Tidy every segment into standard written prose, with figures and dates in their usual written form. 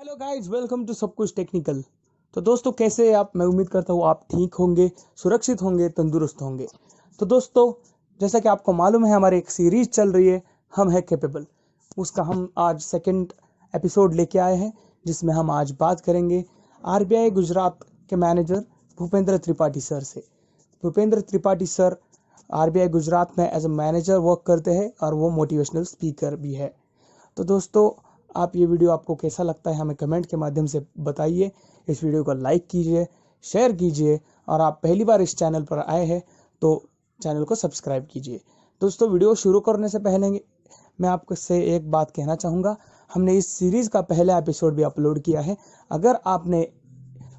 Hello guys, welcome to सब कुछ technical. तो दोस्तों, कैसे हैं आप? मैं उम्मीद करता हूँ आप ठीक होंगे, सुरक्षित होंगे, तंदुरुस्त होंगे। तो दोस्तों, जैसा कि आपको मालूम है, हमारी एक सीरीज चल रही है, हम है कैपेबल। उसका हम आज सेकंड एपिसोड लेके आए हैं, जिसमें हम आज बात करेंगे आरबीआई गुजरात के मैनेजर भूपेंद्र त्रिपाठी सर से। भूपेंद्र त्रिपाठी सर आरबीआई गुजरात में एज अ मैनेजर वर्क करते हैं और वो मोटिवेशनल स्पीकर भी है। तो दोस्तों, आप ये वीडियो आपको कैसा लगता है हमें कमेंट के माध्यम से बताइए। इस वीडियो को लाइक कीजिए, शेयर कीजिए, और आप पहली बार इस चैनल पर आए हैं तो चैनल को सब्सक्राइब कीजिए। दोस्तों, वीडियो शुरू करने से पहले मैं आपको से एक बात कहना चाहूँगा। हमने इस सीरीज़ का पहला एपिसोड भी अपलोड किया है। अगर आपने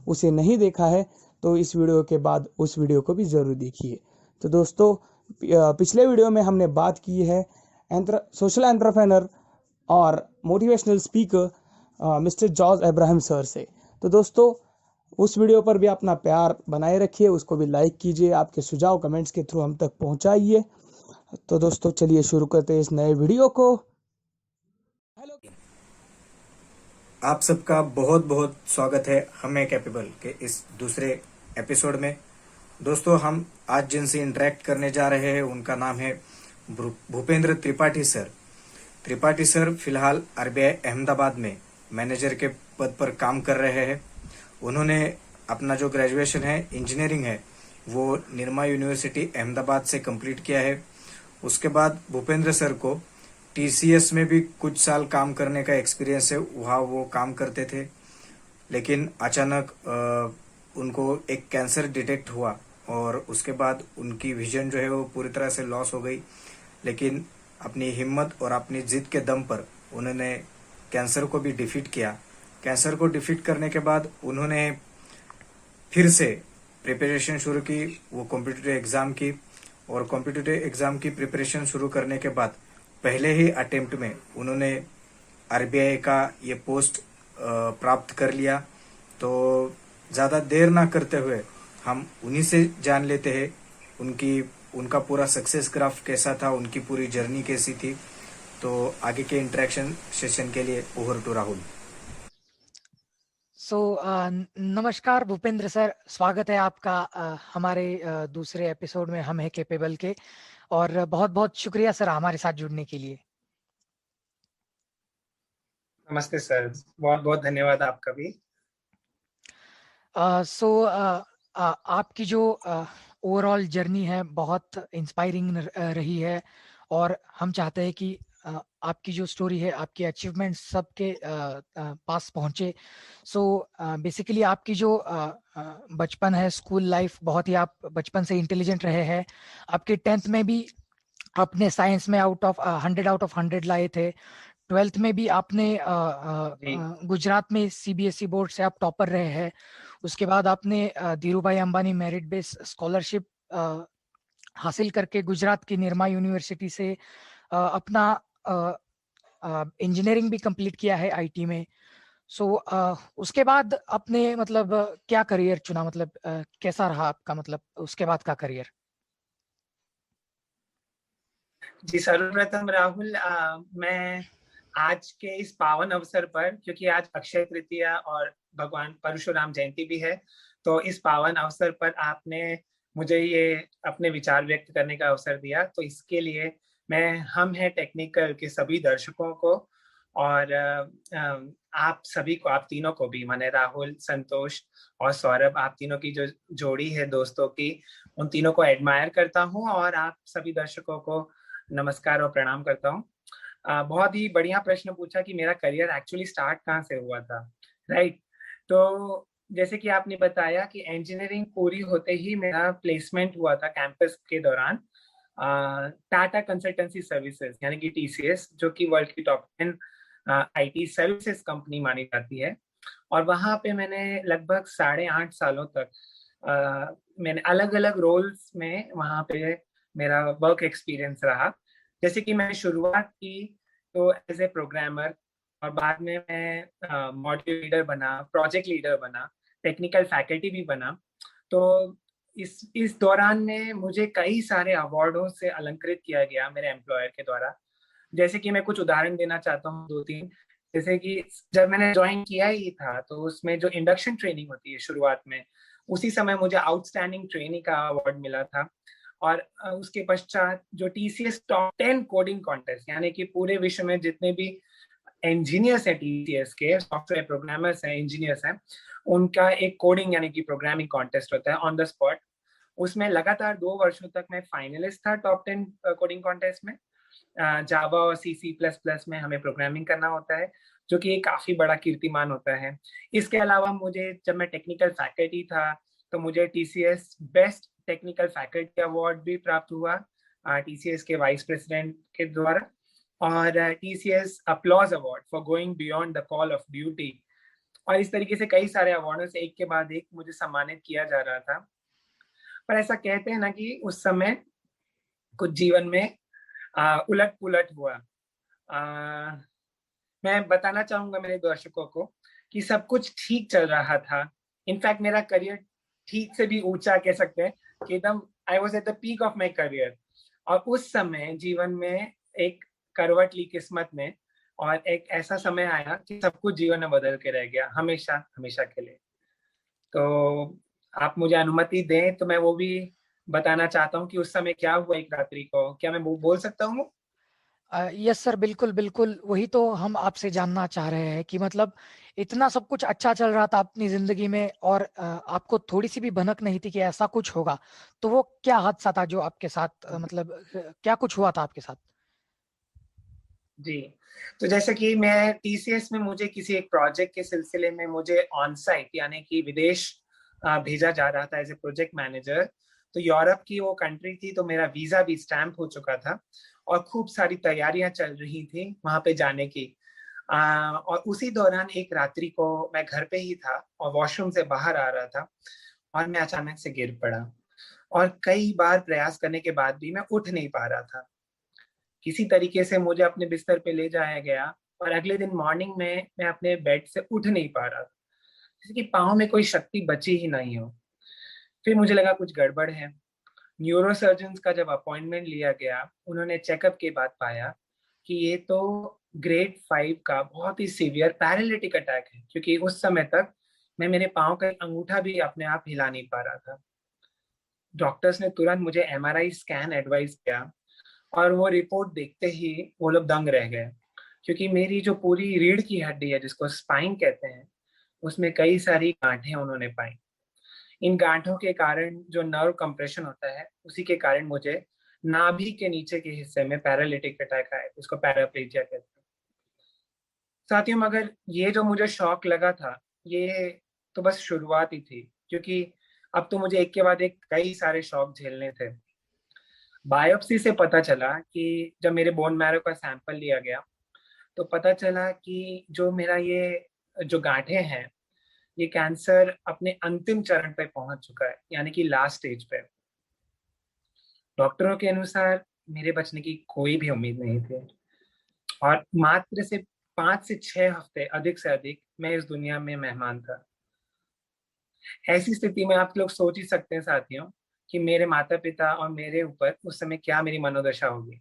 उसे नहीं देखा है तो इस वीडियो के बाद उस वीडियो को भी ज़रूर देखिए। तो दोस्तों, पिछले वीडियो में हमने बात की है सोशल एंटरप्रेनर और motivational speaker mister George Abraham sir से। तो दोस्तों, उस वीडियो पर भी अपना प्यार बनाए रखिए, उसको भी लाइक कीजिए, आपके सुझाव कमेंट्स के थ्रू हम तक पहुंचाइए। तो दोस्तों, चलिए शुरू करते हैं इस नए वीडियो को। हेलो। आप सबका बहुत बहुत स्वागत है हमें कैपेबल के इस दूसरे एपिसोड में। दोस्तों, हम आज जिनसे इंटरेक्ट करने जा रहे हैं उनका नाम है भूपेंद्र त्रिपाठी सर। त्रिपाठी सर फिलहाल आरबीआई अहमदाबाद में मैनेजर के पद पर काम कर रहे हैं। उन्होंने अपना जो ग्रेजुएशन है इंजीनियरिंग है वो निर्मा यूनिवर्सिटी अहमदाबाद से कंप्लीट किया है। उसके बाद भूपेंद्र सर को टीसीएस में भी कुछ साल काम करने का एक्सपीरियंस है, वहाँ वो काम करते थे। लेकिन अचानक उनको एक कैंसर डिटेक्ट हुआ और उसके बाद उनकी विजन जो है वो पूरी तरह से लॉस हो गई। लेकिन अपनी हिम्मत और अपनी जिद के दम पर उन्होंने कैंसर को भी डिफीट किया। कैंसर को डिफीट करने के बाद उन्होंने फिर से प्रिपरेशन शुरू की, वो कॉम्पिटिटिव एग्जाम की। और कॉम्पिटिटिव एग्जाम की प्रिपरेशन शुरू करने के बाद पहले ही अटेम्प्ट में उन्होंने आरबीआई का ये पोस्ट प्राप्त कर लिया। तो ज़्यादा देर ना करते हुए हम उन्हीं से जान लेते हैं उनकी उनका पूरा सक्सेस ग्राफ कैसा था, उनकी पूरी जर्नी कैसी थी। तो आगे के इंटरेक्शन सेशन के लिए ओवर टू राहुल। नमस्कार भूपेंद्र सर, स्वागत है आपका हमारे दूसरे एपिसोड में हम है कैपेबल के। और बहुत बहुत शुक्रिया सर हमारे साथ जुड़ने के लिए। नमस्ते सर, बहुत बहुत धन्यवाद आपका भी। आपकी जो ओवरऑल जर्नी है बहुत इंस्पायरिंग रही है, और हम चाहते हैं कि आपकी जो स्टोरी है, आपके अचीवमेंट्स सबके पास पहुंचे। बेसिकली आपकी जो बचपन है, स्कूल लाइफ, बहुत ही आप बचपन से इंटेलिजेंट रहे हैं। आपके 10th में भी आपने साइंस में 100 आउट ऑफ 100 लाए थे। 12th में भी आपने जी गुजरात में सीबीएसई बोर्ड से आप टॉपर रहे हैं। उसके बाद आपने धीरू भाई अंबानी मेरिट बेस स्कॉलरशिप हासिल करके गुजरात की निर्मा यूनिवर्सिटी से अपना इंजीनियरिंग भी कंप्लीट किया है आईटी में। उसके बाद आपने मतलब क्या करियर चुना, मतलब कैसा रहा आपका, मतलब उसके बाद का करियर? जी, सर्वप्रथम राहुल, मैं आज के इस पावन अवसर पर, क्योंकि आज अक्षय तृतीया और भगवान परशुराम जयंती भी है, तो इस पावन अवसर पर आपने मुझे ये अपने विचार व्यक्त करने का अवसर दिया, तो इसके लिए मैं हम है टेक्निकल के सभी दर्शकों को और आप सभी को, आप तीनों को भी, माने राहुल, संतोष और सौरभ, आप तीनों की जो जोड़ी है दोस्तों की, उन तीनों को एडमायर करता हूँ और आप सभी दर्शकों को नमस्कार और प्रणाम करता हूँ। बहुत ही बढ़िया प्रश्न पूछा कि मेरा करियर एक्चुअली स्टार्ट कहाँ से हुआ था, राइट? तो जैसे कि आपने बताया कि इंजीनियरिंग पूरी होते ही मेरा प्लेसमेंट हुआ था कैंपस के दौरान टाटा कंसल्टेंसी सर्विसेज यानी कि टीसीएस, जो कि वर्ल्ड की टॉप 10 आईटी सर्विसेज कंपनी मानी जाती है। और वहाँ पे मैंने लगभग 8.5 सालों तक मैंने अलग अलग रोल्स में वहाँ पे मेरा वर्क एक्सपीरियंस रहा। जैसे कि मैंने शुरुआत की तो एज ए प्रोग्रामर, और बाद में मैं मॉड्यूल लीडर बना, प्रोजेक्ट लीडर बना, टेक्निकल फैकल्टी भी बना। तो इस दौरान में मुझे कई सारे अवार्डों से अलंकृत किया गया मेरे एम्प्लॉयर के द्वारा। जैसे कि मैं कुछ उदाहरण देना चाहता हूँ, 2-3। जैसे कि जब मैंने ज्वाइन किया ही था तो उसमें जो इंडक्शन ट्रेनिंग होती है शुरुआत में, उसी समय मुझे आउटस्टैंडिंग ट्रेनिंग का अवार्ड मिला था। और उसके पश्चात जो टीसीएस टॉप 10 कोडिंग कॉन्टेस्ट, यानी कि पूरे विश्व में जितने भी इंजीनियर्स हैं टीसीएस के, सॉफ्टवेयर प्रोग्रामर्स हैं, इंजीनियर्स हैं, उनका एक कोडिंग यानी कि प्रोग्रामिंग कॉन्टेस्ट होता है ऑन द स्पॉट। उसमें लगातार 2 वर्षों तक मैं फाइनलिस्ट था टॉप 10 कोडिंग कॉन्टेस्ट में। जावा और C++ में हमें प्रोग्रामिंग करना होता है, जो कि एक काफी बड़ा कीर्तिमान होता है। इसके अलावा मुझे, जब मैं टेक्निकल फैकल्टी था, तो मुझे TCS best technical faculty award भी प्राप्त हुआ टीसीएस के वाइस प्रेसिडेंट के द्वारा, और TCS applause award for going beyond the call of duty. और इस तरीके से कई सारे अवार्डों से एक के बाद एक मुझे सम्मानित किया जा रहा था। पर ऐसा कहते हैं ना कि उस समय कुछ जीवन में उलट पुलट हुआ। मैं बताना चाहूंगा मेरे दर्शकों को कि सब कुछ ठीक चल रहा था। इनफैक्ट मेरा करियर ठीक से भी ऊंचा कह सकते हैं कि एकदम I was at the peak of my career. और उस समय जीवन में एक करवट ली किस्मत ने, और एक ऐसा समय आया कि सब कुछ जीवन में बदल के रह गया, हमेशा हमेशा के लिए। तो आप मुझे अनुमति दें तो मैं वो भी बताना चाहता हूँ कि उस समय क्या हुआ एक रात्रि को। क्या मैं वो बोल सकता हूँ? यस सर, बिल्कुल बिल्कुल, वही तो हम आपसे जानना चाह रहे हैं कि मतलब इतना सब कुछ अच्छा चल रहा था अपनी जिंदगी में, और आपको थोड़ी सी भी भनक नहीं थी कि ऐसा कुछ होगा। तो वो क्या हादसा था जो आपके साथ मतलब क्या कुछ हुआ था आपके साथ? जी, तो जैसे कि मैं टीसीएस में, मुझे किसी एक प्रोजेक्ट के सिलसिले में मुझे ऑन साइट यानी कि विदेश भेजा जा रहा था एज ए प्रोजेक्ट मैनेजर। तो यूरोप की वो कंट्री थी, तो मेरा वीजा भी स्टैम्प हो चुका था और खूब सारी तैयारियां चल रही थी वहां पे जाने की। और उसी दौरान एक रात्रि को मैं घर पे ही था और वॉशरूम से बाहर आ रहा था, और मैं अचानक से गिर पड़ा। और कई बार प्रयास करने के बाद भी मैं उठ नहीं पा रहा था। किसी तरीके से मुझे अपने बिस्तर पे ले जाया गया, और अगले दिन मॉर्निंग में मैं अपने बेड से उठ नहीं पा रहा था, जैसे कि पाँव में कोई शक्ति बची ही नहीं हो। फिर मुझे लगा कुछ गड़बड़ है। न्यूरो सर्जन्स का जब अपॉइंटमेंट लिया गया, उन्होंने चेकअप के बाद पाया कि ये तो ग्रेड 5 का बहुत ही सीवियर पैरालिटिक अटैक है, क्योंकि उस समय तक मैं मेरे पाँव का एक अंगूठा भी अपने आप हिला नहीं पा रहा था। डॉक्टर्स ने तुरंत मुझे एमआरआई स्कैन एडवाइस किया, और वो रिपोर्ट देखते ही वो लोग दंग रह गए, क्योंकि मेरी जो पूरी रीढ़ की हड्डी है, जिसको स्पाइन कहते हैं, उसमें कई सारी गांठें उन्होंने पाई। इन गांठों के कारण जो नर्व कंप्रेशन होता है, उसी के कारण मुझे नाभि के नीचे के हिस्से में पैरालिटिक अटैक आया, उसको पैराप्लेजिया कहते हैं। साथियों, मगर ये जो मुझे शॉक लगा था, ये तो बस शुरुआत ही थी, क्योंकि अब तो मुझे एक के बाद एक कई सारे शॉक झेलने थे। बायोप्सी से पता चला कि जब मेरे बोन मैरो का सैंपल लिया गया, तो पता चला कि जो मेरा ये जो गांठें हैं, ये कैंसर अपने अंतिम चरण पे पहुंच चुका है, यानी कि लास्ट स्टेज पे। डॉक्टरों के अनुसार मेरे बचने की कोई भी उम्मीद नहीं थी, और मात्र से 5 से 6 हफ्ते अधिक से अधिक मैं इस दुनिया में मेहमान था। ऐसी स्थिति में आप लोग सोच ही सकते हैं साथियों कि मेरे माता पिता और मेरे ऊपर उस समय क्या मेरी मनोदशा होगी।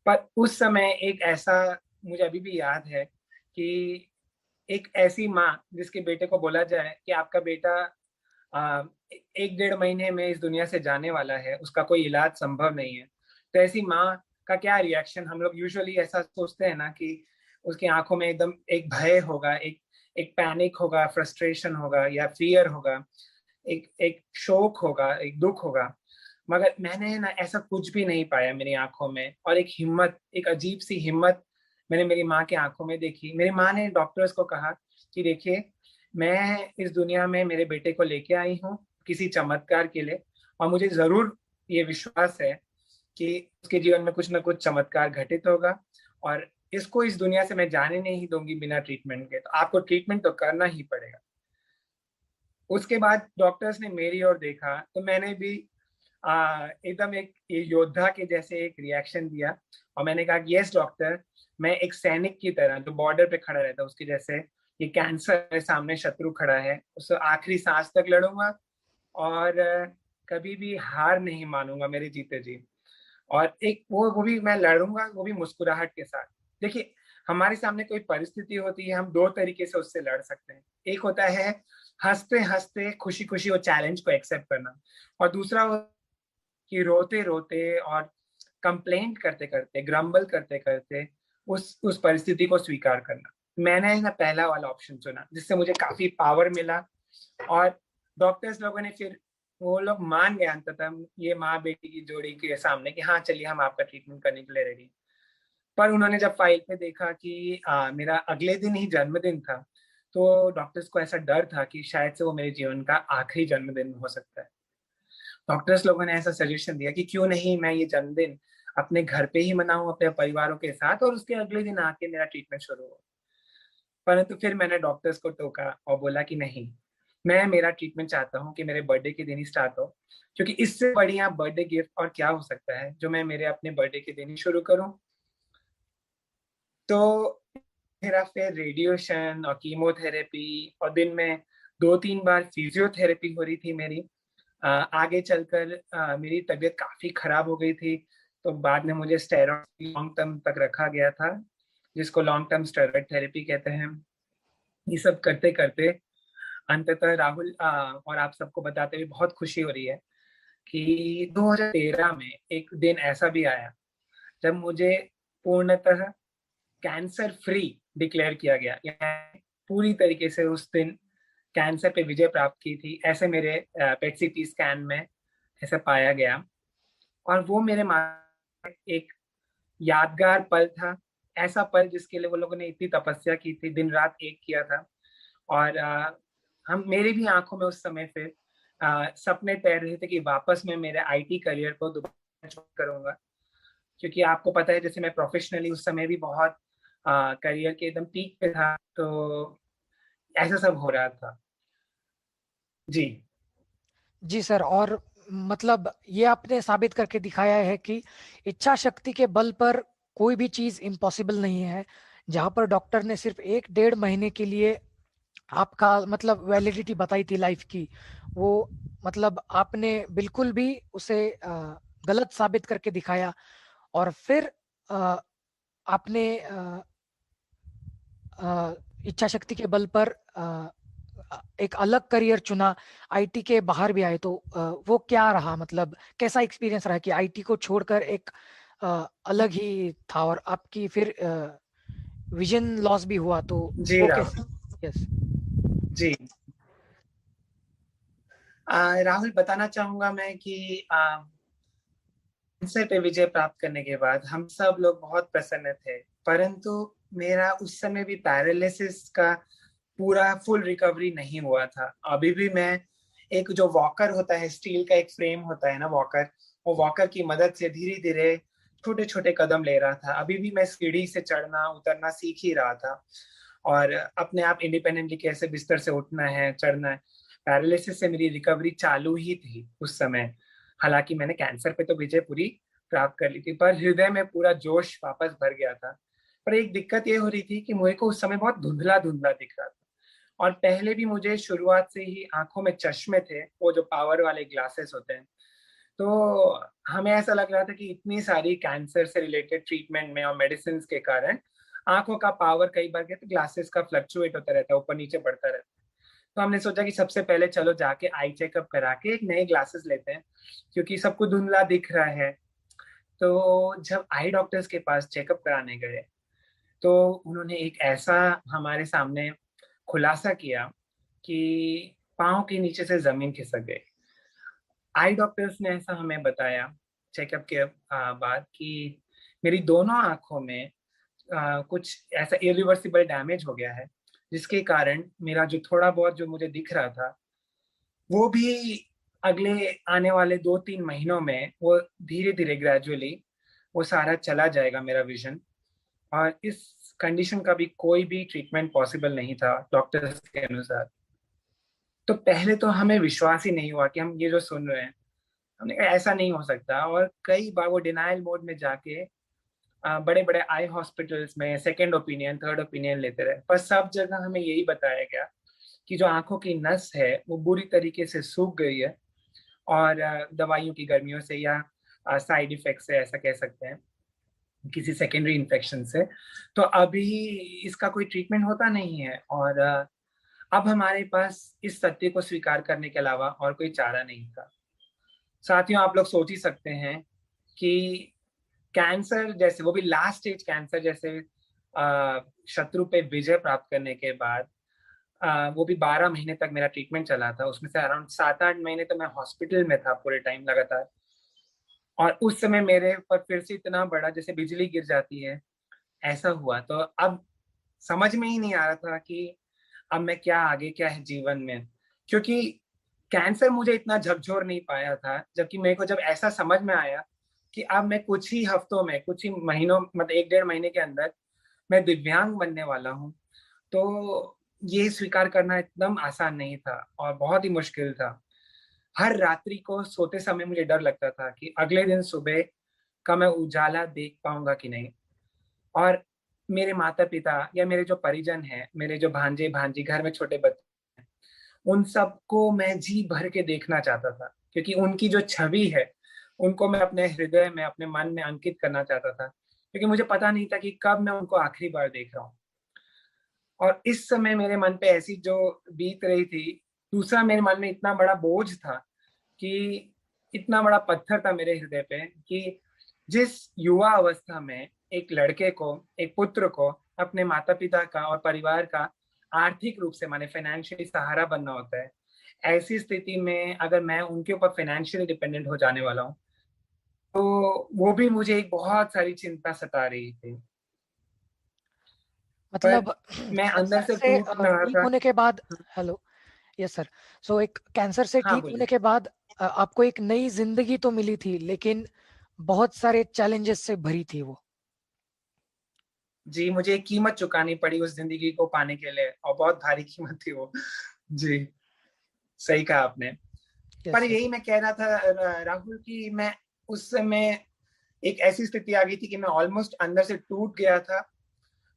पर उस समय एक ऐसा, मुझे अभी भी याद है कि एक ऐसी माँ जिसके बेटे को बोला जाए कि आपका बेटा 1 डेढ़ महीने में इस दुनिया से जाने वाला है, उसका कोई इलाज संभव नहीं है, तो ऐसी माँ का क्या रिएक्शन। हम लोग यूजुअली ऐसा सोचते हैं ना कि उसकी आंखों में एकदम एक भय होगा, एक एक पैनिक होगा, फ्रस्ट्रेशन होगा या फियर होगा, एक एक शोक होगा, एक दुख होगा। मगर मैंने ना ऐसा कुछ भी नहीं पाया मेरी आंखों में, और एक हिम्मत, एक अजीब सी हिम्मत मैंने मेरी माँ की आंखों में देखी। मेरी माँ ने डॉक्टर्स को कहा कि देखिए, मैं इस दुनिया में मेरे बेटे को लेके आई हूँ किसी चमत्कार के लिए, और मुझे जरूर ये विश्वास है कि उसके जीवन में कुछ ना कुछ चमत्कार घटित होगा, और इसको इस दुनिया से मैं जाने नहीं दूंगी बिना ट्रीटमेंट के। तो आपको ट्रीटमेंट तो करना ही पड़ेगा। उसके बाद डॉक्टर्स ने मेरी ओर देखा, तो मैंने भी एकदम एक योद्धा के जैसे एक रिएक्शन दिया, और मैंने कहा कि यस डॉक्टर, मैं एक सैनिक की तरह जो बॉर्डर पे खड़ा रहता है उसके जैसे, ये कैंसर मेरे सामने शत्रु खड़ा है, उससे आखिरी सांस तक लड़ूंगा, और कभी भी हार नहीं मानूंगा मेरे जीते जी। और एक वो भी मैं लड़ूंगा, वो भी मुस्कुराहट के साथ। देखिए, हमारे सामने कोई परिस्थिति होती है, हम दो तरीके से उससे लड़ सकते हैं। एक होता है हंसते हंसते खुशी खुशी वो चैलेंज को एक्सेप्ट करना, और दूसरा कि रोते रोते और कंप्लेंट करते करते, ग्रम्बल करते करते उस परिस्थिति को स्वीकार करना। मैंने ना पहला वाला ऑप्शन चुना, जिससे मुझे काफी पावर मिला, और डॉक्टर्स लोगों ने फिर, वो लोग मान गए अंततः ये माँ बेटी की जोड़ी के सामने कि हाँ चलिए हम आपका ट्रीटमेंट करने के लिए रेडी। पर उन्होंने जब फाइल पे देखा कि मेरा अगले दिन ही जन्मदिन था, तो डॉक्टर्स को ऐसा डर था कि शायद से वो मेरे जीवन का आखिरी जन्मदिन हो सकता है। डॉक्टर्स लोगों ने ऐसा सजेशन दिया कि क्यों नहीं मैं ये जन्मदिन अपने घर पे ही मनाऊं अपने परिवारों के साथ, और उसके अगले दिन आके मेरा ट्रीटमेंट शुरू हो। परंतु फिर मैंने डॉक्टर्स को टोका और बोला कि नहीं, मैं मेरा ट्रीटमेंट चाहता हूँ कि मेरे बर्थडे के दिन ही स्टार्ट हो, क्योंकि इससे बढ़िया बर्थडे गिफ्ट और क्या हो सकता है जो मैं मेरे अपने बर्थडे के दिन ही शुरू करूँ। तो मेरा फिर रेडिएशन और कीमोथेरेपी, और दिन में 2-3 बार फिजियोथेरेपी हो रही थी मेरी। आगे चलकर मेरी तबीयत काफी खराब हो गई थी, तो बाद में मुझे स्टेरॉइड लॉन्ग टर्म तक रखा गया था, जिसको लॉन्ग टर्म स्टेरॉइड थेरेपी कहते हैं। ये सब करते करते अंततः राहुल, और आप सबको बताते हुए बहुत खुशी हो रही है कि 2013 में एक दिन ऐसा भी आया जब मुझे पूर्णतः कैंसर फ्री डिक्लेयर किया गया। यानी पूरी तरीके से उस दिन कैंसर पे विजय प्राप्त की थी, ऐसे मेरे पेट सीटी स्कैन में ऐसे पाया गया। और वो मेरे एक यादगार पल था, ऐसा पल जिसके लिए वो लोगों ने इतनी तपस्या की थी, दिन रात एक किया था। और हम, मेरी भी आंखों में उस समय फिर सपने तैर रहे थे कि वापस मैं मेरे आईटी करियर को दोबारा ज्वाइन करूंगा, क्योंकि आपको पता है जैसे मैं प्रोफेशनली उस समय भी बहुत करियर के एकदम पीक पे था, तो ऐसा सब हो रहा था। जी जी सर, और मतलब ये आपने साबित करके दिखाया है कि इच्छा शक्ति के बल पर कोई भी चीज इम्पॉसिबल नहीं है। जहां पर डॉक्टर ने सिर्फ 1-1.5 महीने के लिए आपका मतलब वैलिडिटी बताई थी लाइफ की, वो मतलब आपने बिल्कुल भी उसे गलत साबित करके दिखाया। और फिर अ, आपने इच्छा शक्ति के बल पर एक अलग करियर चुना, आईटी के बाहर भी आए। तो वो क्या रहा, मतलब कैसा एक्सपीरियंस रहा कि आईटी को छोड़कर एक अलग ही था, और आपकी फिर विजन लॉस भी हुआ, तो जी वो राहुल। कैसे? यस। जी राहुल, बताना चाहूंगा मैं कि कैंसर पे विजय प्राप्त करने के बाद हम सब लोग बहुत प्रसन्न थे, परंतु मेरा उस समय भी पैरालिसिस का पूरा फुल रिकवरी नहीं हुआ था। अभी भी मैं एक जो वॉकर होता है, स्टील का एक फ्रेम होता है ना वॉकर, वो वॉकर की मदद से धीरे धीरे छोटे छोटे कदम ले रहा था। अभी भी मैं सीढ़ी से चढ़ना उतरना सीख ही रहा था, और अपने आप इंडिपेंडेंटली कैसे बिस्तर से उठना है, चढ़ना है। पैरालिसिस से मेरी रिकवरी चालू ही थी उस समय। हालांकि मैंने कैंसर पे तो विजय पूरी प्राप्त कर ली थी, पर हृदय में पूरा जोश वापस भर गया था। पर एक दिक्कत ये हो रही थी कि मुझे को उस समय बहुत धुंधला धुंधला दिख रहा था, और पहले भी मुझे शुरुआत से ही आंखों में चश्मे थे, वो जो पावर वाले ग्लासेस होते हैं। तो हमें ऐसा लग रहा था कि इतनी सारी कैंसर से रिलेटेड ट्रीटमेंट में और मेडिसिन के कारण आंखों का पावर कई बार कहते ग्लासेस का फ्लक्चुएट होता रहता है, ऊपर नीचे बढ़ता रहता है। तो हमने सोचा कि सबसे पहले चलो जाके आई चेकअप करा के एक नए ग्लासेस लेते हैं, क्योंकि सबको धुंधला दिख रहा है। तो जब आई डॉक्टर्स के पास चेकअप कराने गए, तो उन्होंने एक ऐसा हमारे सामने खुलासा किया कि पाँव के नीचे से जमीन खिसक गई। आई डॉक्टर्स ने ऐसा हमें बताया चेकअप के बाद कि मेरी दोनों आंखों में कुछ ऐसा इरिवर्सिबल डैमेज हो गया है, जिसके कारण मेरा जो थोड़ा बहुत जो मुझे दिख रहा था, वो भी अगले आने वाले 2-3 महीनों में वो धीरे धीरे ग्रेजुअली वो सारा चला जाएगा मेरा विजन। और इस कंडीशन का भी कोई भी ट्रीटमेंट पॉसिबल नहीं था डॉक्टर्स के अनुसार। तो पहले तो हमें विश्वास ही नहीं हुआ कि हम ये जो सुन रहे हैं, हमने कहा ऐसा नहीं हो सकता। और कई बार वो डिनायल मोड में जाके बड़े बड़े आई हॉस्पिटल्स में सेकेंड ओपिनियन थर्ड ओपिनियन लेते रहे, पर सब जगह हमें यही बताया गया कि जो आंखों की नस है वो बुरी तरीके से सूख गई है, और दवाइयों की गर्मियों से या साइड इफेक्ट से ऐसा कह सकते हैं। किसी सेकेंडरी इन्फेक्शन से। तो अभी इसका कोई ट्रीटमेंट होता नहीं है, और अब हमारे पास इस सत्य को स्वीकार करने के अलावा और कोई चारा नहीं था। साथियों, आप लोग सोच ही सकते हैं कि कैंसर जैसे, वो भी लास्ट स्टेज कैंसर जैसे शत्रु पे विजय प्राप्त करने के बाद, वो भी 12 महीने तक मेरा ट्रीटमेंट चला था। उसमें से अराउंड 7-8 महीने तो मैं हॉस्पिटल में था पूरे टाइम लगातार। और उस समय मेरे ऊपर फिर से इतना बड़ा जैसे बिजली गिर जाती है, ऐसा हुआ। तो अब समझ में ही नहीं आ रहा था कि अब मैं क्या, आगे क्या है जीवन में, क्योंकि कैंसर मुझे इतना झकझोर नहीं पाया था। जबकि मेरे को जब ऐसा समझ में आया कि अब मैं कुछ ही हफ्तों में, कुछ ही महीनों, मतलब 1-1.5 महीने के अंदर मैं दिव्यांग बनने वाला हूँ, तो ये स्वीकार करना एकदम आसान नहीं था और बहुत ही मुश्किल था। हर रात्रि को सोते समय मुझे डर लगता था कि अगले दिन सुबह का मैं उजाला देख पाऊंगा कि नहीं। और मेरे माता पिता या मेरे जो परिजन हैं, मेरे जो भांजे भांजी, घर में छोटे बच्चे, उन सबको मैं जी भर के देखना चाहता था, क्योंकि उनकी जो छवि है उनको मैं अपने हृदय में, अपने मन में अंकित करना चाहता था, क्योंकि मुझे पता नहीं था कि कब मैं उनको आखिरी बार देख रहा हूँ। और इस समय मेरे मन पे ऐसी जो बीत रही थी, दूसरा मेरे मन में इतना बड़ा बोझ था, कि इतना बड़ा पत्थर था मेरे हृदय पे, कि जिस युवा अवस्था में एक लड़के को, एक पुत्र को अपने माता पिता का और परिवार का आर्थिक रूप से, माने फाइनेंशियली सहारा बनना होता है, ऐसी स्थिति में अगर मैं उनके ऊपर फाइनेंशियली डिपेंडेंट हो जाने वाला हूँ, तो वो भी मुझे एक बहुत सारी चिंता सता रही थी। पर मतलब मैं अंदर कैंसर से से टूट रहा ठीक था। होने के बाद, हेलो, यस सर, सो एक कैंसर से हाँ, ठीक होने बोलिए। के बाद आपको एक नई जिंदगी तो मिली थी, लेकिन बहुत सारे चैलेंजेस से भरी थी वो। जी, मुझे एक कीमत चुकानी पड़ी उस जिंदगी को पाने के लिए, और बहुत भारी कीमत थी वो। जी, सही कहा आपने। पर यस सर। यही मैं कह रहा था राहुल, कि मैं उस समय, एक ऐसी स्थिति आ गई थी कि मैं ऑलमोस्ट अंदर से टूट गया था।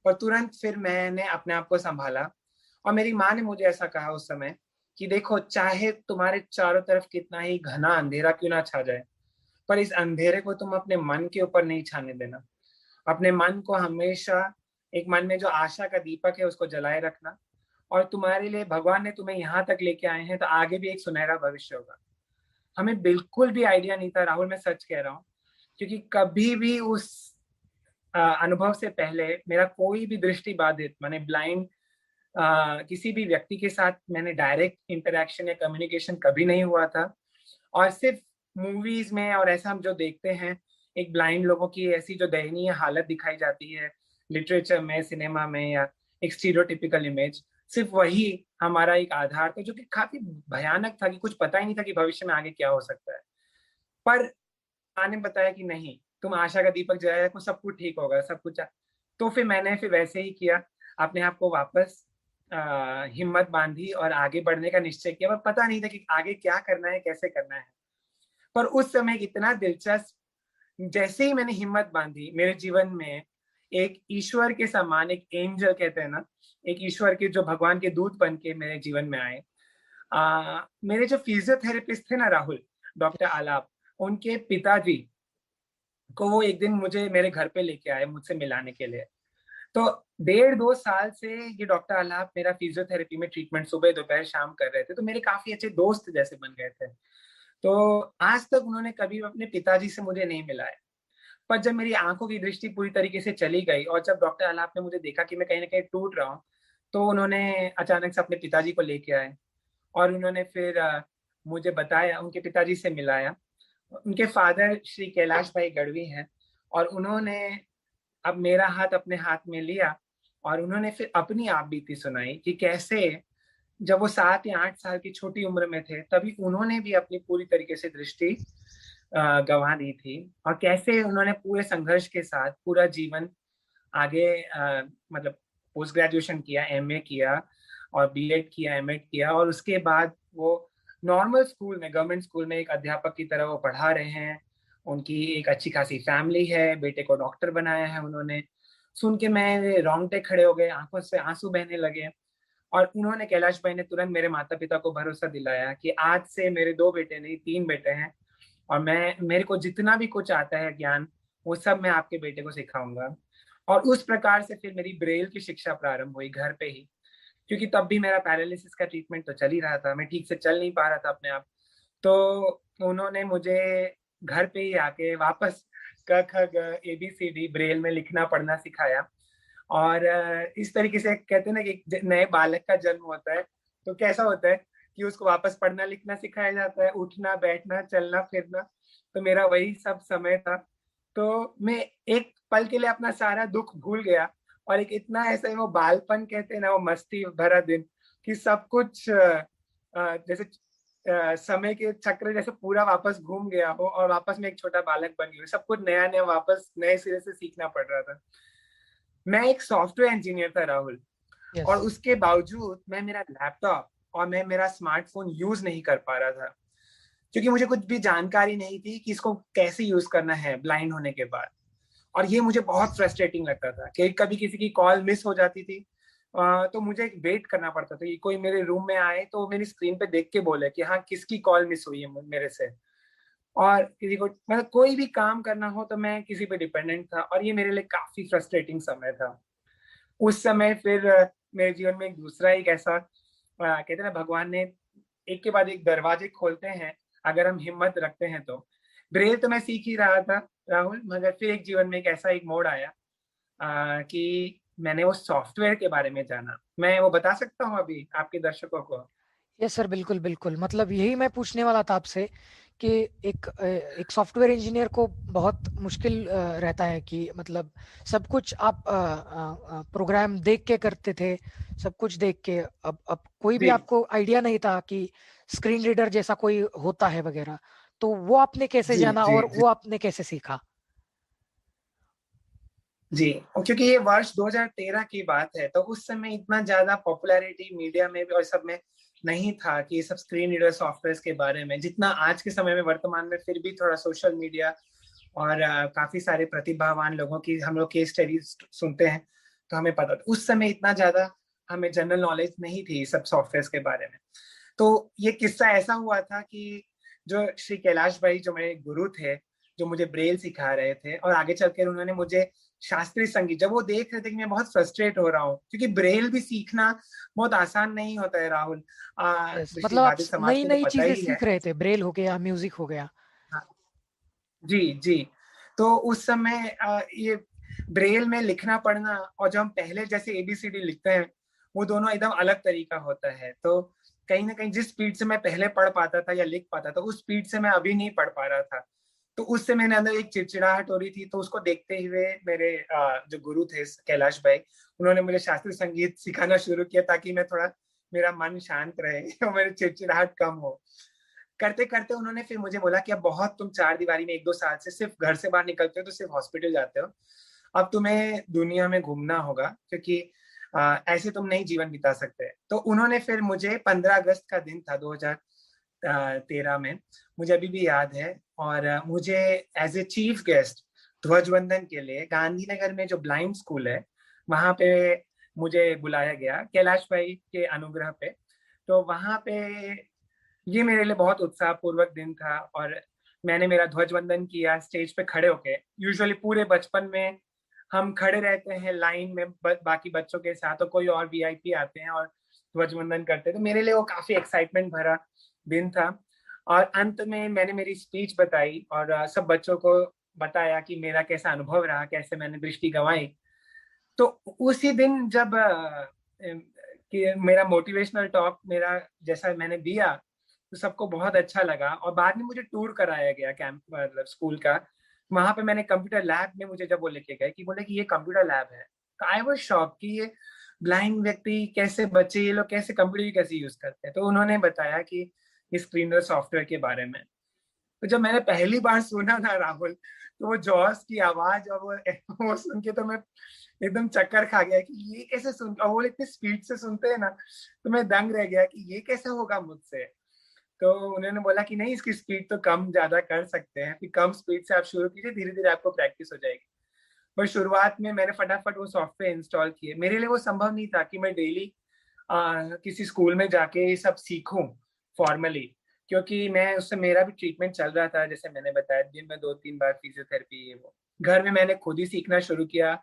और तुरंत फिर मैंने अपने आप को संभाला, और मेरी माँ ने मुझे ऐसा कहा उस समय कि देखो, चाहे तुम्हारे चारों तरफ कितना ही घना अंधेरा क्यों ना छा जाए, पर इस अंधेरे को तुम अपने मन के ऊपर नहीं छाने देना। अपने मन को हमेशा, एक मन में जो आशा का दीपक है उसको जलाए रखना, और तुम्हारे लिए भगवान ने तुम्हें यहाँ तक लेके आए हैं, तो आगे भी एक सुनहरा भविष्य होगा। हमें बिल्कुल भी आइडिया नहीं था राहुल, मैं सच कह रहा हूँ, क्योंकि कभी भी उस अनुभव से पहले मेरा कोई भी दृष्टि बाधित, माने ब्लाइंड, किसी भी व्यक्ति के साथ मैंने डायरेक्ट इंटरेक्शन या कम्युनिकेशन कभी नहीं हुआ था। और सिर्फ मूवीज में और ऐसा हम जो देखते हैं, एक ब्लाइंड लोगों की ऐसी जो दयनीय हालत दिखाई जाती है लिटरेचर में, सिनेमा में, या एक स्टीरियोटिपिकल इमेज, सिर्फ वही हमारा एक आधार था, जो कि काफी भयानक था, कि कुछ पता ही नहीं था कि भविष्य में आगे क्या हो सकता है। पर माँ ने बताया कि नहीं, तुम आशा का दीपक जलाया रखो, सब कुछ ठीक होगा, सब कुछ। तो फिर मैंने फिर वैसे ही किया, अपने आप को वापस हिम्मत बांधी और आगे बढ़ने का निश्चय किया। पर पता नहीं था कि आगे क्या करना है, कैसे करना है। पर उस समय इतना दिलचस्प, जैसे ही मैंने हिम्मत बांधी, मेरे जीवन में एक ईश्वर के समान, एक एंजल कहते हैं ना, एक ईश्वर के जो भगवान के दूत बन के मेरे जीवन में आए। मेरे जो फिजियोथेरेपिस्ट थे ना राहुल, डॉक्टर यस। आलाप, उनके पिताजी को वो एक दिन मुझे मेरे घर पे लेके आए, मुझसे मिलाने के लिए। तो 1.5-2 साल से ये डॉक्टर आलाप मेरा फिजियोथेरेपी में ट्रीटमेंट सुबह दोपहर शाम कर रहे थे, तो मेरे काफी अच्छे दोस्त जैसे बन गए थे। तो आज तक उन्होंने कभी अपने पिताजी से मुझे नहीं मिलाया। पर जब मेरी आंखों की दृष्टि पूरी तरीके से चली गई, और जब डॉक्टर आलाप ने मुझे देखा कि मैं कहीं ना कहीं टूट रहा हूँ, तो उन्होंने अचानक से अपने पिताजी को लेके आए, और उन्होंने फिर मुझे बताया, उनके पिताजी से मिलाया। उनके फादर श्री कैलाश भाई गढ़वी हैं, और उन्होंने अब मेरा हाथ अपने हाथ में लिया, और उन्होंने फिर अपनी आप बीती सुनाई, कि कैसे जब वो 7 या 8 साल की छोटी उम्र में थे, तभी उन्होंने भी अपनी पूरी तरीके से दृष्टि गंवा दी थी, और कैसे उन्होंने पूरे संघर्ष के साथ पूरा जीवन आगे, मतलब पोस्ट ग्रेजुएशन किया, एमए किया, और बीएड किया, एमएड किया, और उसके बाद वो नॉर्मल स्कूल में, गवर्नमेंट स्कूल में एक अध्यापक की तरह वो पढ़ा रहे हैं। उनकी एक अच्छी खासी फैमिली है, बेटे को डॉक्टर बनाया है उन्होंने। सुन के मेरे रोंगटे खड़े हो गए, आंखों से आंसू बहने लगे। और उन्होंने, कैलाश भाई ने तुरंत मेरे माता पिता को भरोसा दिलाया कि आज से मेरे 2 बेटे नहीं, 3 बेटे हैं, और मैं, मेरे को जितना भी कुछ आता है ज्ञान, वो सब मैं आपके बेटे को सिखाऊंगा। और उस प्रकार से फिर मेरी ब्रेल की शिक्षा प्रारंभ हुई घर पे ही, क्योंकि तब भी मेरा पैरालिसिस का ट्रीटमेंट तो चल ही रहा था, मैं ठीक से चल नहीं पा रहा था अपने आप। तो उन्होंने मुझे घर पे ही आके वापस क ख ग ABCD ब्रेल में लिखना पढ़ना सिखाया। और इस तरीके से कहते हैं ना कि एक नए बालक का जन्म होता है तो कैसा होता है कि उसको वापस पढ़ना लिखना सिखाया जाता है, उठना बैठना चलना फिरना। तो मेरा वही सब समय था। तो मैं एक पल के लिए अपना सारा दुख भूल गया, और एक इतना ऐसा वो बालपन कहते हैं ना, वो मस्ती भरा दिन कि सब कुछ जैसे समय के चक्र जैसे पूरा वापस घूम गया हो और वापस में एक छोटा बालक बन गया, सब कुछ नया नया वापस नए सिरे से सीखना पड़ रहा था। मैं एक सॉफ्टवेयर इंजीनियर था राहुल, और यस। उसके बावजूद मैं मेरा लैपटॉप और मैं मेरा स्मार्टफोन यूज नहीं कर पा रहा था, क्योंकि मुझे कुछ भी जानकारी नहीं थी कि इसको कैसे यूज करना है ब्लाइंड होने के बाद। और ये मुझे बहुत फ्रस्ट्रेटिंग लगता था कि कभी किसी की कॉल मिस हो जाती थी, तो मुझे वेट करना पड़ता था कि कोई मेरे रूम में आए तो मेरी स्क्रीन पे देख के बोले कि हाँ किसकी कॉल मिस हुई है मेरे से। और किसी को मतलब कोई भी काम करना हो तो मैं किसी पे डिपेंडेंट था, और ये मेरे लिए काफी फ्रस्ट्रेटिंग समय था। उस समय फिर मेरे जीवन में एक दूसरा एक ऐसा कहते हैं ना, भगवान ने एक के बाद एक दरवाजे खोलते हैं अगर हम हिम्मत रखते हैं तो। ब्रेल तो मैं सीख ही रहा था राहुल, मगर फिर एक जीवन में एक ऐसा एक मोड़ आया कि मैंने वो सॉफ्टवेयर के बारे में जाना। मैं वो बता सकता हूँ अभी आपके दर्शकों को। यस सर, बिल्कुल बिल्कुल, मतलब यही मैं पूछने वाला था आपसे कि एक सॉफ्टवेयर इंजीनियर को बहुत मुश्किल रहता है कि मतलब सब कुछ आप प्रोग्राम देख के करते थे, सब कुछ देख के। अब कोई भी जी आपको आइडिया नहीं था कि स्क्रीन रीडर जैसा कोई होता है वगैरह, तो वो आपने कैसे जी जाना जी और जी वो आपने कैसे सीखा? जी। और क्योंकि ये वर्ष 2013 की बात है, तो उस समय इतना ज्यादा पॉपुलैरिटी मीडिया में भी और सब में नहीं था कि ये सब स्क्रीन रीडर सॉफ्टवेयर के बारे में, जितना आज के समय में वर्तमान में फिर भी थोड़ा सोशल मीडिया और काफी सारे प्रतिभावान लोगों की हम लोग केस स्टडीज सुनते हैं तो हमें पता था। उस समय इतना ज्यादा हमें जनरल नॉलेज नहीं थी सब सॉफ्टवेयर के बारे में। तो ये किस्सा ऐसा हुआ था कि जो श्री कैलाश भाई जो मेरे गुरु थे, जो मुझे ब्रेल सिखा रहे थे, और आगे चलकर उन्होंने मुझे शास्त्रीय संगीत, जब वो देख रहे थे कि मैं बहुत फ्रस्ट्रेट हो रहा हूँ, क्योंकि ब्रेल भी सीखना बहुत आसान नहीं होता है राहुल। यस, दृष्टि मतलब आप बाधित समाज नई को तो नई पता चीजें ही है। सीख रहे थे, ब्रेल हो गया, म्यूजिक हो गया। हाँ, जी जी। तो उस समय ये ब्रेल में लिखना पढ़ना और जो हम पहले जैसे ABCD लिखते हैं, वो दोनों एकदम अलग तरीका होता है। तो कहीं ना कहीं जिस स्पीड से मैं पहले पढ़ पाता था या लिख पाता था, उस स्पीड से मैं अभी नहीं पढ़ पा रहा था। तो उससे मेरे अंदर एक चिड़चिड़ाहट हो रही थी। तो उसको देखते हुए मेरे जो गुरु थे कैलाश भाई, उन्होंने मुझे शास्त्रीय संगीत सिखाना शुरू किया ताकि मैं थोड़ा मेरा मन शांत रहे और मेरी चिड़चिड़ाहट कम हो। करते करते उन्होंने फिर मुझे बोला कि अब बहुत तुम चार दीवारी में 1-2 साल से सिर्फ घर से बाहर निकलते हो तो सिर्फ हॉस्पिटल जाते हो, अब तुम्हें दुनिया में घूमना होगा, क्योंकि ऐसे तुम नहीं जीवन बिता सकते। तो उन्होंने फिर मुझे 15 अगस्त का दिन था 2013 में, मुझे अभी भी याद है। और मुझे एज ए चीफ गेस्ट ध्वजवंदन के लिए गांधीनगर में जो ब्लाइंड स्कूल है वहां पे मुझे बुलाया गया कैलाश भाई के अनुग्रह पे। तो वहां पे ये मेरे लिए बहुत उत्साहपूर्वक दिन था। और मैंने मेरा ध्वजवंदन किया स्टेज पे खड़े होके। यूजुअली पूरे बचपन में हम खड़े रहते हैं लाइन में बाकी बच्चों के साथ, तो कोई और VIP आते हैं और ध्वजवंदन करते हैं। तो मेरे लिए वो काफी एक्साइटमेंट भरा दिन था। और अंत में मैंने मेरी स्पीच बताई और सब बच्चों को बताया कि मेरा कैसा अनुभव रहा, कैसे मैंने दृष्टि गंवाई। तो उसी दिन जब कि मेरा मोटिवेशनल टॉक मेरा जैसा मैंने दिया, तो सबको बहुत अच्छा लगा। और बाद में मुझे टूर कराया गया कैंप, मतलब स्कूल का। वहां पे मैंने कंप्यूटर लैब में, मुझे जब वो लेके गए कि बोले कि ये कंप्यूटर लैब है, आई वाज शॉक कि ये ब्लाइंड व्यक्ति कैसे, बच्चे ये लोग कैसे कंप्यूटर कैसे यूज करते हैं। तो उन्होंने बताया कि ये स्क्रीनर सॉफ्टवेयर के बारे में। तो जब मैंने पहली बार सुना ना राहुल, तो वो जॉस की आवाज और वो सुन के तो मैं एकदम चक्कर खा गया कि ये कैसे सुन, और वो इतनी स्पीड से सुनते हैं ना, तो मैं दंग रह गया कि ये कैसे होगा मुझसे। तो उन्होंने बोला कि नहीं, इसकी स्पीड तो कम ज्यादा कर सकते हैं, फिर कम स्पीड से आप शुरू कीजिए, धीरे धीरे आपको प्रैक्टिस हो जाएगी। पर शुरुआत में मैंने फटाफट वो सॉफ्टवेयर इंस्टॉल किए। मेरे लिए वो संभव नहीं था कि मैं डेली किसी स्कूल में जाके ये सब सीखूं फॉर्मली, क्योंकि मैं उससे मेरा भी ट्रीटमेंट चल रहा था, जैसे मैंने बताया दिन में 2-3 बार फिजियोथेरेपी, ये वो। घर में मैंने खुद ही सीखना शुरू किया।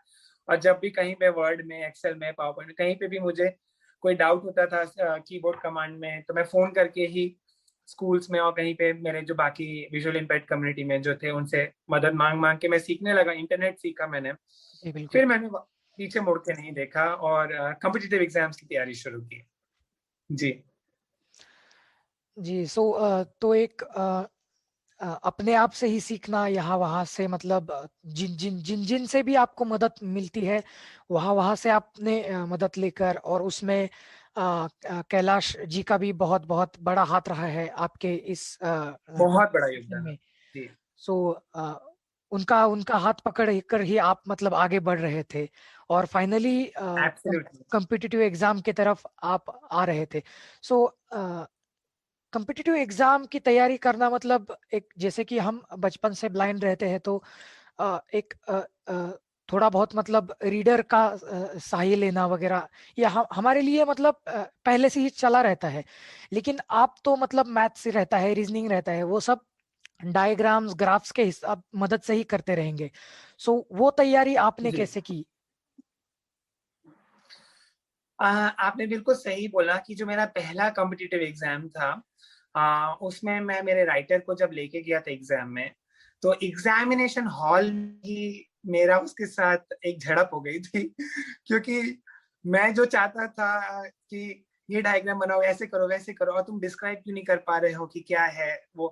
और जब भी कहीं पे वर्ड में, एक्सेल में, पावर पॉइंट में कहीं पे भी मुझे कोई डाउट होता था कीबोर्ड कमांड में, तो मैं फोन करके ही स्कूल्स में और कहीं पे मेरे जो बाकी विजुअल इम्पेयर्ड कम्युनिटी में जो थे उनसे मदद मांग मांग के मैं सीखने लगा। इंटरनेट सीखा मैंने। जी बिल्कुल। फिर मैंने पीछे मुड़ के नहीं देखा और कॉम्पिटिटिव एग्जाम्स की तैयारी शुरू की। जी जी तो एक अपने आप से ही सीखना, यहाँ वहाँ से, मतलब जिन जिन जिन जिन से भी आपको मदद मिलती है वहाँ वहाँ से आपने मदद लेकर, और उसमें कैलाश जी का भी बहुत बहुत बड़ा हाथ रहा है आपके इस बहुत बड़ा सीखने योगदान है। में। जी सो उनका उनका हाथ पकड़ कर ही आप मतलब आगे बढ़ रहे थे, और फाइनली एब्सोल्युटली। कॉम्पिटिटिव एग्जाम की तरफ आप आ रहे थे। सो कॉम्पिटिटिव एग्जाम की तैयारी करना मतलब, एक जैसे कि हम बचपन से ब्लाइंड रहते हैं, तो एक थोड़ा बहुत मतलब रीडर का सहाय लेना वगैरह, या हमारे लिए मतलब पहले से ही चला रहता है। लेकिन आप तो मतलब मैथ से रहता है, रीजनिंग रहता है, वो सब डायग्राम्स, ग्राफ्स के हिसाब मदद से ही करते रहेंगे। सो वो तैयारी आपने जी कैसे की? आपने बिल्कुल सही बोला कि जो मेरा पहला कॉम्पिटिटिव एग्जाम था, उसमें मैं मेरे राइटर को जब लेके गया था एग्जाम में, तो एग्जामिनेशन हॉल ही मेरा उसके साथ एक झड़प हो गई थी क्योंकि मैं जो चाहता था कि ये डायग्राम बनाओ, ऐसे करो, वैसे करो, और तुम डिस्क्राइब क्यों नहीं कर पा रहे हो कि क्या है वो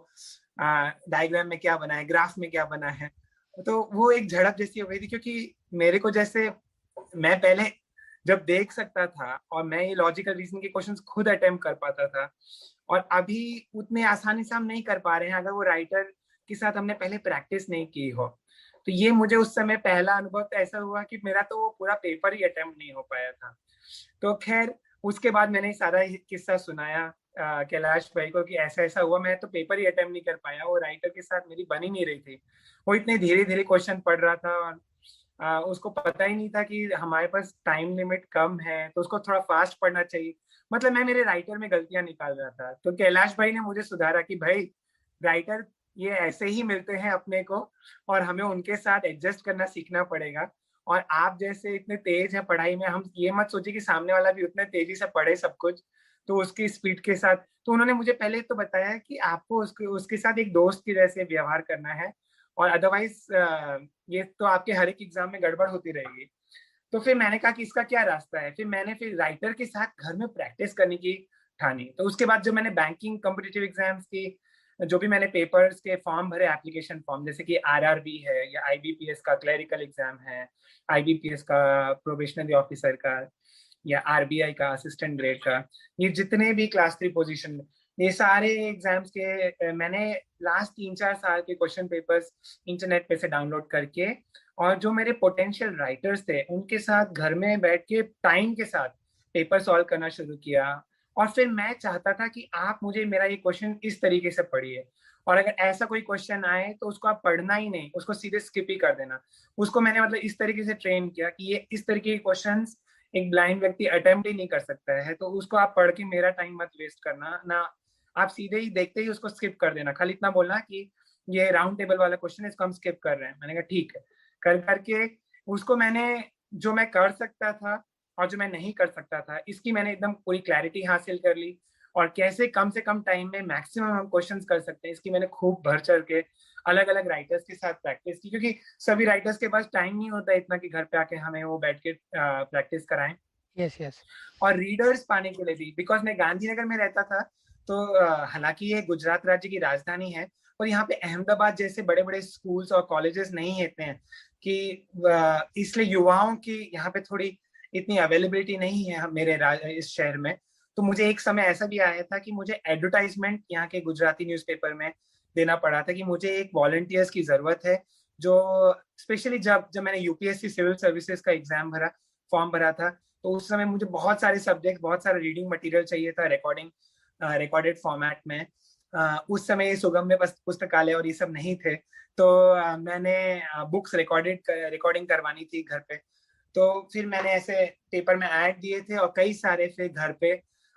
डायग्राम में क्या बना है, ग्राफ में क्या बना है। तो वो एक झड़प जैसी हो गई थी क्योंकि मेरे को जैसे, मैं पहले जब देख सकता था और मैं ये लॉजिकल रीजनिंग के क्वेश्चंस खुद अटेम्प्ट कर पाता था, और अभी उतने आसानी से हम नहीं कर पा रहे हैं अगर वो राइटर के साथ हमने पहले प्रैक्टिस नहीं की हो। तो ये मुझे उस समय पहला अनुभव तो ऐसा हुआ कि मेरा तो वो पूरा पेपर ही अटेम्प्ट नहीं हो पाया था। तो खैर उसके बाद मैंने सारा किस्सा सुनाया कैलाश भाई को कि ऐसा ऐसा हुआ, मैं तो पेपर ही अटेम्प्ट नहीं कर पाया, वो राइटर के साथ मेरी बनी नहीं रही थी। वो इतने धीरे धीरे क्वेश्चन पढ़ रहा था और उसको पता ही नहीं था कि हमारे पास टाइम लिमिट कम है, तो उसको थोड़ा फास्ट पढ़ना चाहिए। मतलब मैं मेरे राइटर में गलतियां निकाल रहा था, तो कैलाश भाई ने मुझे सुधारा कि भाई राइटर ये ऐसे ही मिलते हैं अपने को, और हमें उनके साथ एडजस्ट करना सीखना पड़ेगा। और आप जैसे इतने तेज हैं पढ़ाई में, हम ये मत सोचिए कि सामने वाला भी उतने तेजी से पढ़े सब कुछ, तो उसकी स्पीड के साथ। तो उन्होंने मुझे पहले तो बताया कि आपको उसके उसके साथ एक दोस्त की जैसे व्यवहार करना है, और अदरवाइज ये तो आपके हर एक एग्जाम में गड़बड़ होती रहेगी। तो फिर मैंने कहा कि इसका क्या रास्ता है, फिर राइटर के साथ घर में प्रैक्टिस करने की ठानी। तो उसके बाद जब मैंने बैंकिंग कॉम्पिटिटिव एग्जाम्स की जो भी मैंने पेपर्स के फॉर्म भरे, एप्लीकेशन फॉर्म, जैसे कि आरआरबी है या आईबीपीएस का क्लरिकल एग्जाम है, आईबीपीएस का प्रोबेशनरी ऑफिसर का, या आरबीआई का असिस्टेंट ग्रेड का, ये जितने भी क्लास 3 पोजीशन, ये सारे एग्जाम्स के मैंने लास्ट 3-4 साल के क्वेश्चन पेपर्स इंटरनेट पे से डाउनलोड करके, और जो मेरे पोटेंशियल राइटर्स थे उनके साथ घर में बैठ के टाइम के साथ पेपर सॉल्व करना शुरू किया। और फिर मैं चाहता था कि आप मुझे मेरा ये क्वेश्चन इस तरीके से पढ़िए, और अगर ऐसा कोई क्वेश्चन आए तो उसको आप पढ़ना ही नहीं, उसको सीधे स्किप ही कर देना। उसको मैंने मतलब इस तरीके से ट्रेन किया कि ये इस तरीके के क्वेश्चन एक ब्लाइंड व्यक्ति अटेम्प्ट ही नहीं कर सकता है, तो उसको आप पढ़ के मेरा टाइम मत वेस्ट करना ना, आप सीधे ही देखते ही उसको स्किप कर देना, खाली इतना बोलना कि ये राउंड टेबल वाला क्वेश्चन है, इसको हम स्किप कर रहे हैं। मैंने कहा ठीक है। कर करके उसको मैंने, जो मैं कर सकता था और जो मैं नहीं कर सकता था, इसकी मैंने एकदम पूरी क्लैरिटी हासिल कर ली, और कैसे कम से कम टाइम में मैक्सिमम हम क्वेश्चंस कर सकते हैं, इसकी मैंने खूब बढ़ चढ़ के अलग अलग राइटर्स के साथ प्रैक्टिस की, क्योंकि सभी राइटर्स के पास टाइम नहीं होता इतना कि घर पे आके हमें वो बैठ के प्रैक्टिस कराएं। Yes yes. और रीडर्स पाने के लिए भी, बिकॉज मैं गांधीनगर में रहता था, तो हालांकि ये गुजरात राज्य की राजधानी है, और यहाँ पे अहमदाबाद जैसे बड़े बड़े स्कूल्स और कॉलेजेस नहीं होते हैं, कि इसलिए युवाओं की यहाँ पे थोड़ी इतनी अवेलेबिलिटी नहीं है मेरे इस शहर में। तो मुझे एक समय ऐसा भी आया था कि मुझे एडवर्टाइजमेंट यहाँ के गुजराती न्यूज़पेपर में देना पड़ा था कि मुझे एक वॉलंटियर्स की जरूरत है, जो स्पेशली जब जब मैंने यूपीएससी सिविल सर्विसेज का एग्जाम भरा, फॉर्म भरा था, तो उस समय मुझे बहुत सारे सब्जेक्ट, बहुत सारा रीडिंग मटेरियल चाहिए था रिकॉर्डेड फॉर्मेट में। उस समय ये सुगम्य पुस्तकालय और ये सब नहीं थे, तो मैंने बुक्स रिकॉर्डिंग करवानी थी घर पे। तो फिर मैंने ऐसे पेपर में ऐड दिए थे, और कई सारे फिर घर पे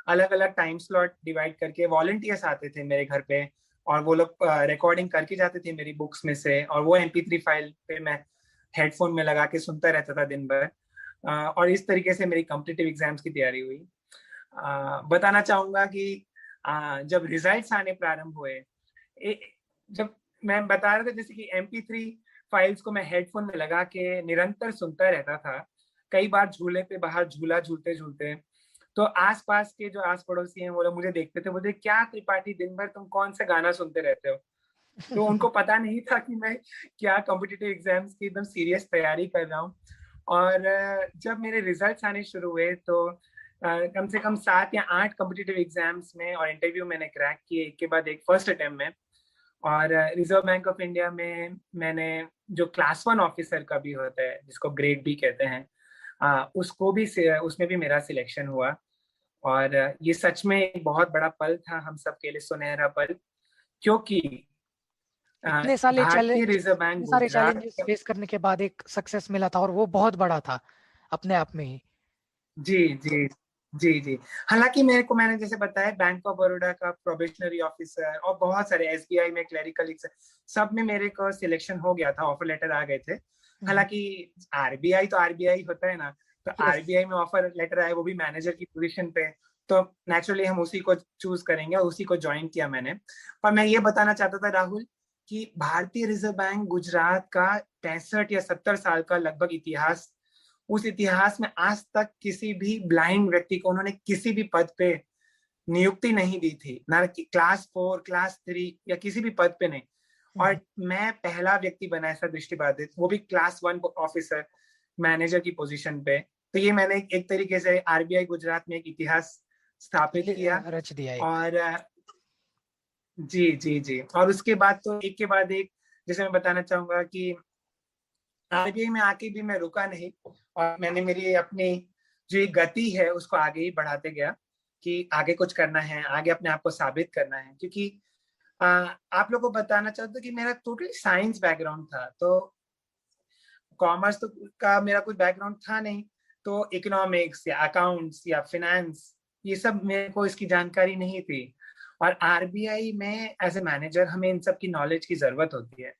अलग अलग टाइम स्लॉट डिवाइड करके वॉलंटियर्स आते थे मेरे घर पे, और वो लोग रिकॉर्डिंग करके जाते थे मेरी बुक्स में से, और वो MP3 फाइल पे मैं हेडफोन में लगा के सुनता रहता था दिन भर। और इस तरीके से मेरी कॉम्पिटिटिव एग्जाम्स की तैयारी हुई। बताना चाहूंगा कि जब रिजल्ट्स आने प्रारंभ हुए, जब मैं बता रहा था जैसे कि MP3 फाइल्स को मैं हेडफोन में लगा के निरंतर सुनता रहता था, कई बार झूले पे बाहर झूला झूलते झूलते, तो आसपास के जो आस पड़ोसी हैं वो लोग मुझे देखते थे, बोलते क्या त्रिपाठी दिन भर तुम कौन सा गाना सुनते रहते हो। तो उनको पता नहीं था कि मैं क्या कॉम्पिटिटिव एग्जाम्स की एकदम सीरियस तैयारी कर रहा हूँ। और जब मेरे रिजल्ट्स आने शुरू हुए तो कम से कम 7 या 8 कॉम्पिटिटिव एग्जाम्स में और इंटरव्यू मैंने क्रैक किए, एक के बाद एक, फर्स्ट अटेम्प्ट में। और रिजर्व बैंक ऑफ इंडिया में मैंने जो क्लास 1 ऑफिसर का भी होता है, जिसको ग्रेड बी कहते हैं, उसको भी उसमें भी मेरा सिलेक्शन हुआ। और ये सच में एक बहुत बड़ा पल था हम सबके लिए, सुनहरा पल, क्योंकि इतने सारे भारतीय चैलेंज, रिजर्व बैंक इतने सारे गुजरात। चैलेंजेस फेस करने के बाद एक सक्सेस मिला था और वो बहुत बड़ा था अपने आप में ही। जी जी जी जी। हालांकि मेरे को, मैंने जैसे बताया, बैंक ऑफ बड़ौदा का प्रोबेशनरी ऑफिसर और बहुत सारे SBI में क्लरिकल, सब में मेरे को सिलेक्शन हो गया था, ऑफर लेटर आ गए थे। हालांकि RBI तो RBI होता है ना, तो यस। RBI में ऑफर लेटर आए, वो भी मैनेजर की पोजीशन पे, तो नेचुरली हम उसी को चूज करेंगे और उसी को ज्वाइन किया मैंने। पर मैं ये बताना चाहता था राहुल कि भारतीय रिजर्व बैंक गुजरात का 65 या 70 साल का लगभग इतिहास, उस इतिहास में आज तक किसी भी ब्लाइंड व्यक्ति को उन्होंने किसी भी पद पे नियुक्ति नहीं दी थी, ना कि क्लास 4, क्लास 3 या किसी भी पद पे नहीं। और मैं पहला व्यक्ति बना ऐसा दृष्टिबाधित, वो भी क्लास 1 ऑफिसर, मैनेजर की पोजीशन पे। तो ये मैंने एक तरीके से RBI गुजरात में एक इतिहास स्थापित किया। रच दिया एक। और जी जी जी। और उसके बाद तो एक के बाद एक, जैसे मैं बताना चाहूंगा कि RBI में आके भी मैं रुका नहीं, और मैंने मेरी अपनी जो ये गति है उसको आगे ही बढ़ाते गया कि आगे कुछ करना है, आगे अपने आप को साबित करना है। क्योंकि आप लोगों को बताना चाहता हूँ कि मेरा टोटली साइंस बैकग्राउंड था, तो कॉमर्स तो का मेरा कोई बैकग्राउंड था नहीं, तो इकोनॉमिक्स या अकाउंट्स या फिनेंस, ये सब मेरे को इसकी जानकारी नहीं थी। और RBI में एज ए मैनेजर हमें इन सब की नॉलेज की जरूरत होती है।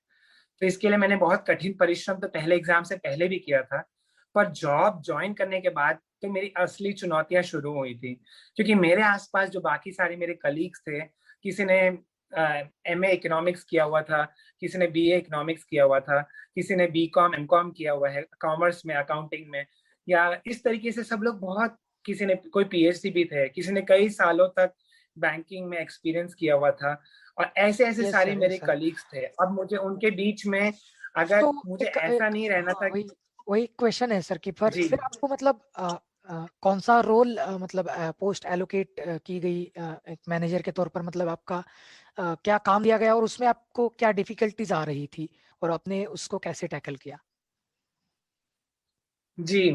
तो इसके लिए मैंने बहुत कठिन परिश्रम तो पहले एग्जाम से पहले भी किया था, पर जॉब ज्वाइन करने के बाद तो मेरी असली चुनौतियां शुरू हुई थी। क्योंकि मेरे आसपास जो बाकी सारे मेरे कलीग्स थे, किसी ने MA इकोनॉमिक्स किया हुआ था, किसी ने BA इकोनॉमिक्स किया हुआ था, किसी ने BCom MCom किया हुआ है कॉमर्स में, अकाउंटिंग में, या इस तरीके से सब लोग बहुत, किसी ने कोई PhD भी थे, किसी ने कई सालों तक बैंकिंग में एक्सपीरियंस किया हुआ था। और ऐसे ऐसे यस सारे सर, मेरे यस सर। कलीग्स थे। अब मुझे उनके बीच में, अगर तो मुझे एक ऐसा एक नहीं रहना हाँ, था। वही वही क्वेश्चन है सर कि जी फिर आपको मतलब कौन सा रोल मतलब पोस्ट एलोकेट की गई एक मैनेजर के तौर पर, मतलब आपका क्या काम दिया गया और उसमें आपको क्या डिफिकल्टीज आ रही थी और आपने उसको कैसे टैकल किया? जी।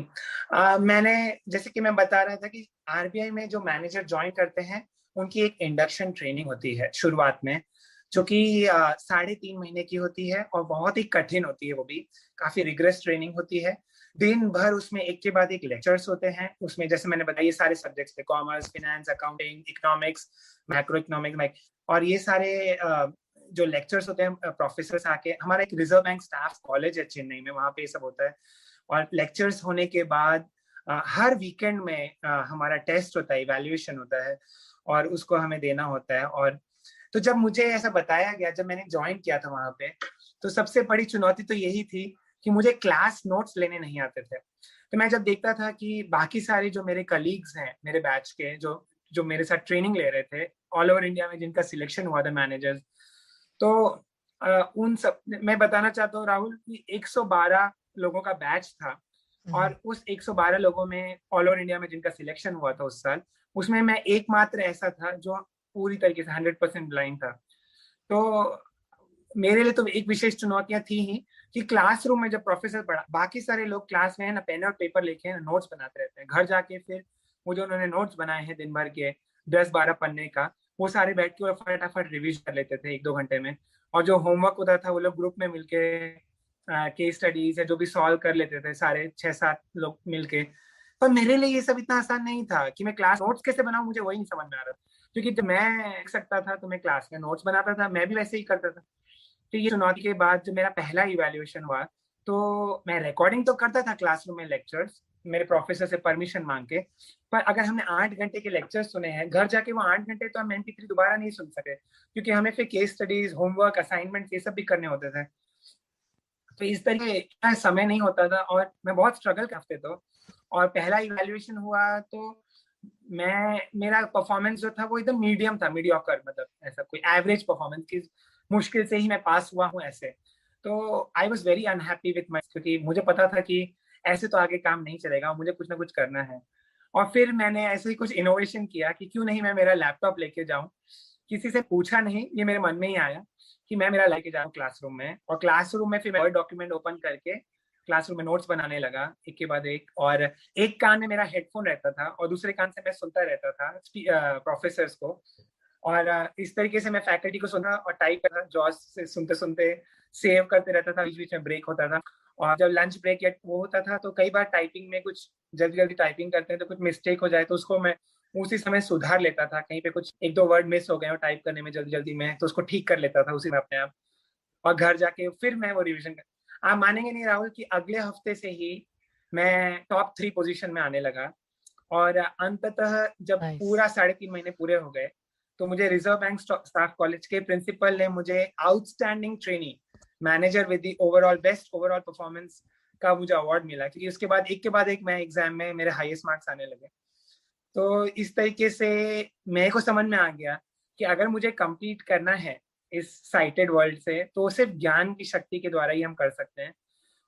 मैंने, जैसे कि मैं बता रहा था कि RBI में जो मैनेजर ज्वाइन करते हैं, उनकी एक इंडक्शन ट्रेनिंग होती है शुरुआत में, जो कि 3.5 महीने की होती है और बहुत ही कठिन होती है। वो भी काफी रिग्रेस ट्रेनिंग होती है। दिन भर उसमें एक के बाद एक लेक्चर्स होते हैं। उसमें जैसे मैंने बताया, ये सारे सब्जेक्ट्स थे, commerce, finance, accounting, economics, macro economics, और ये सारे जो लेक्चर्स होते हैं, प्रोफेसर आके, हमारा एक रिजर्व बैंक स्टाफ कॉलेज है चेन्नई में, वहां पे ये सब होता है। और लेक्चर्स होने के बाद हर वीकेंड में हमारा टेस्ट होता है, इवैल्यूएशन होता है, और उसको हमें देना होता है। और तो जब मुझे ऐसा बताया गया, जब मैंने ज्वाइन किया था वहां पे, तो सबसे बड़ी चुनौती तो यही थी कि मुझे क्लास नोट्स लेने नहीं आते थे। तो मैं जब देखता था कि बाकी सारे जो मेरे कलीग्स हैं, मेरे बैच के, जो जो मेरे साथ ट्रेनिंग ले रहे थे ऑल ओवर इंडिया में, जिनका सिलेक्शन हुआ था मैनेजर्स, तो उन सब, मैं बताना चाहता हूँ राहुल कि 112 लोगों का बैच था। और उस 112 लोगों में ऑल ओवर इंडिया में जिनका सिलेक्शन हुआ था उस साल, उसमें मैं एकमात्र ऐसा था जो पूरी तरीके से 100% ब्लाइंड था। तो मेरे लिए तो एक विशेष चुनौतियां थी ही कि क्लासरूम में जब प्रोफेसर पढ़ा, बाकी सारे लोग क्लास में है ना पेन और पेपर लेके है ना नोट्स बनाते रहते हैं, घर जाके फिर वो जो उन्होंने नोट्स बनाए हैं दिन भर के 10-12 पन्ने का, वो सारे बैठ के वो फटाफट रिविज कर लेते थे 1-2 घंटे में। और जो होमवर्क होता था, वो लोग ग्रुप में मिलके केस स्टडीज है जो भी सॉल्व कर लेते थे, सारे 6-7 लोग मिलके। पर मेरे लिए ये सब इतना आसान नहीं था कि मैं क्लास नोट्स कैसे बनाऊं, मुझे वही नहीं समझ में आ रहा था। क्योंकि जब मैं लिख सकता था तो मैं क्लास में नोट्स बनाता था, मैं भी वैसे ही करता था। तो ये चुनौती के बाद जब मेरा पहला इवैल्यूएशन हुआ, तो मैं रिकॉर्डिंग तो करता था क्लासरूम में लेक्चर्स, मेरे प्रोफेसर से परमिशन मांग के, पर अगर हमने 8 घंटे के लेक्चर्स सुने हैं, घर जाके वो 8 घंटे तो हम MP3 दोबारा नहीं सुन सके, क्योंकि हमें फिर केस स्टडीज, होमवर्क, असाइनमेंट ये सब भी करने होते थे। तो इस तरीके का समय नहीं होता था और मैं बहुत स्ट्रगल करते थे। और पहला इवैल्यूएशन हुआ तो मेरा परफॉर्मेंस जो था वो एकदम मीडियम था, मीडियोकर, मतलब ऐसा कोई एवरेज परफॉर्मेंस की, मुश्किल से ही मैं पास हुआ हूँ ऐसे। तो I was very unhappy with my, क्योंकि मुझे पता था कि ऐसे तो आगे काम नहीं चलेगा, मुझे कुछ ना कुछ करना है। और फिर मैंने ऐसे ही कुछ इनोवेशन किया कि क्यों नहीं मैं मेरा लैपटॉप लेके जाऊं। किसी से पूछा नहीं, ये मेरे मन में ही आया कि मैं मेरा लेके जाऊं क्लासरूम में, और क्लासरूम में फिर मैं वर्ड डॉक्यूमेंट ओपन करके क्लासरूम में नोट्स बनाने लगा एक के बाद एक। और एक कान में मेरा हेडफोन रहता था और दूसरे कान से मैं सुनता रहता था प्रोफेसर्स को। और इस तरीके से मैं फैकल्टी को सुना और टाइप करता, जॉस से सुनते सुनते सेव करते रहता था, बीच बीच में ब्रेक होता था। और जब लंच ब्रेक या वो होता था तो कई बार टाइपिंग में कुछ जल्दी जल्दी टाइपिंग करते हैं तो कुछ मिस्टेक हो जाए तो उसको मैं उसी समय सुधार लेता था, कहीं पे कुछ एक दो वर्ड मिस हो गए और टाइप करने में जल्दी जल्दी में, तो उसको ठीक कर लेता था उसी में अपने आप। और घर जाके फिर मैं वो रिविजन कर, आप मानेंगे नहीं राहुल कि अगले हफ्ते से ही मैं टॉप 3 पोजीशन में आने लगा। और अंततः जब नाइस। पूरा 3.5 महीने पूरे हो गए तो मुझे रिजर्व बैंक स्टाफ कॉलेज के प्रिंसिपल ने मुझे outstanding trainee manager with the overall best overall performance का मुझे अवार्ड मिला, क्योंकि उसके बाद एक मैं एग्जाम में मेरे हाईएस्ट मार्क्स आने लगे। तो इस तरीके से मेरे को समझ में आ गया कि अगर मुझे कंप्लीट करना है इस साइटेड वर्ल्ड से तो सिर्फ ज्ञान की शक्ति के द्वारा ही हम कर सकते हैं,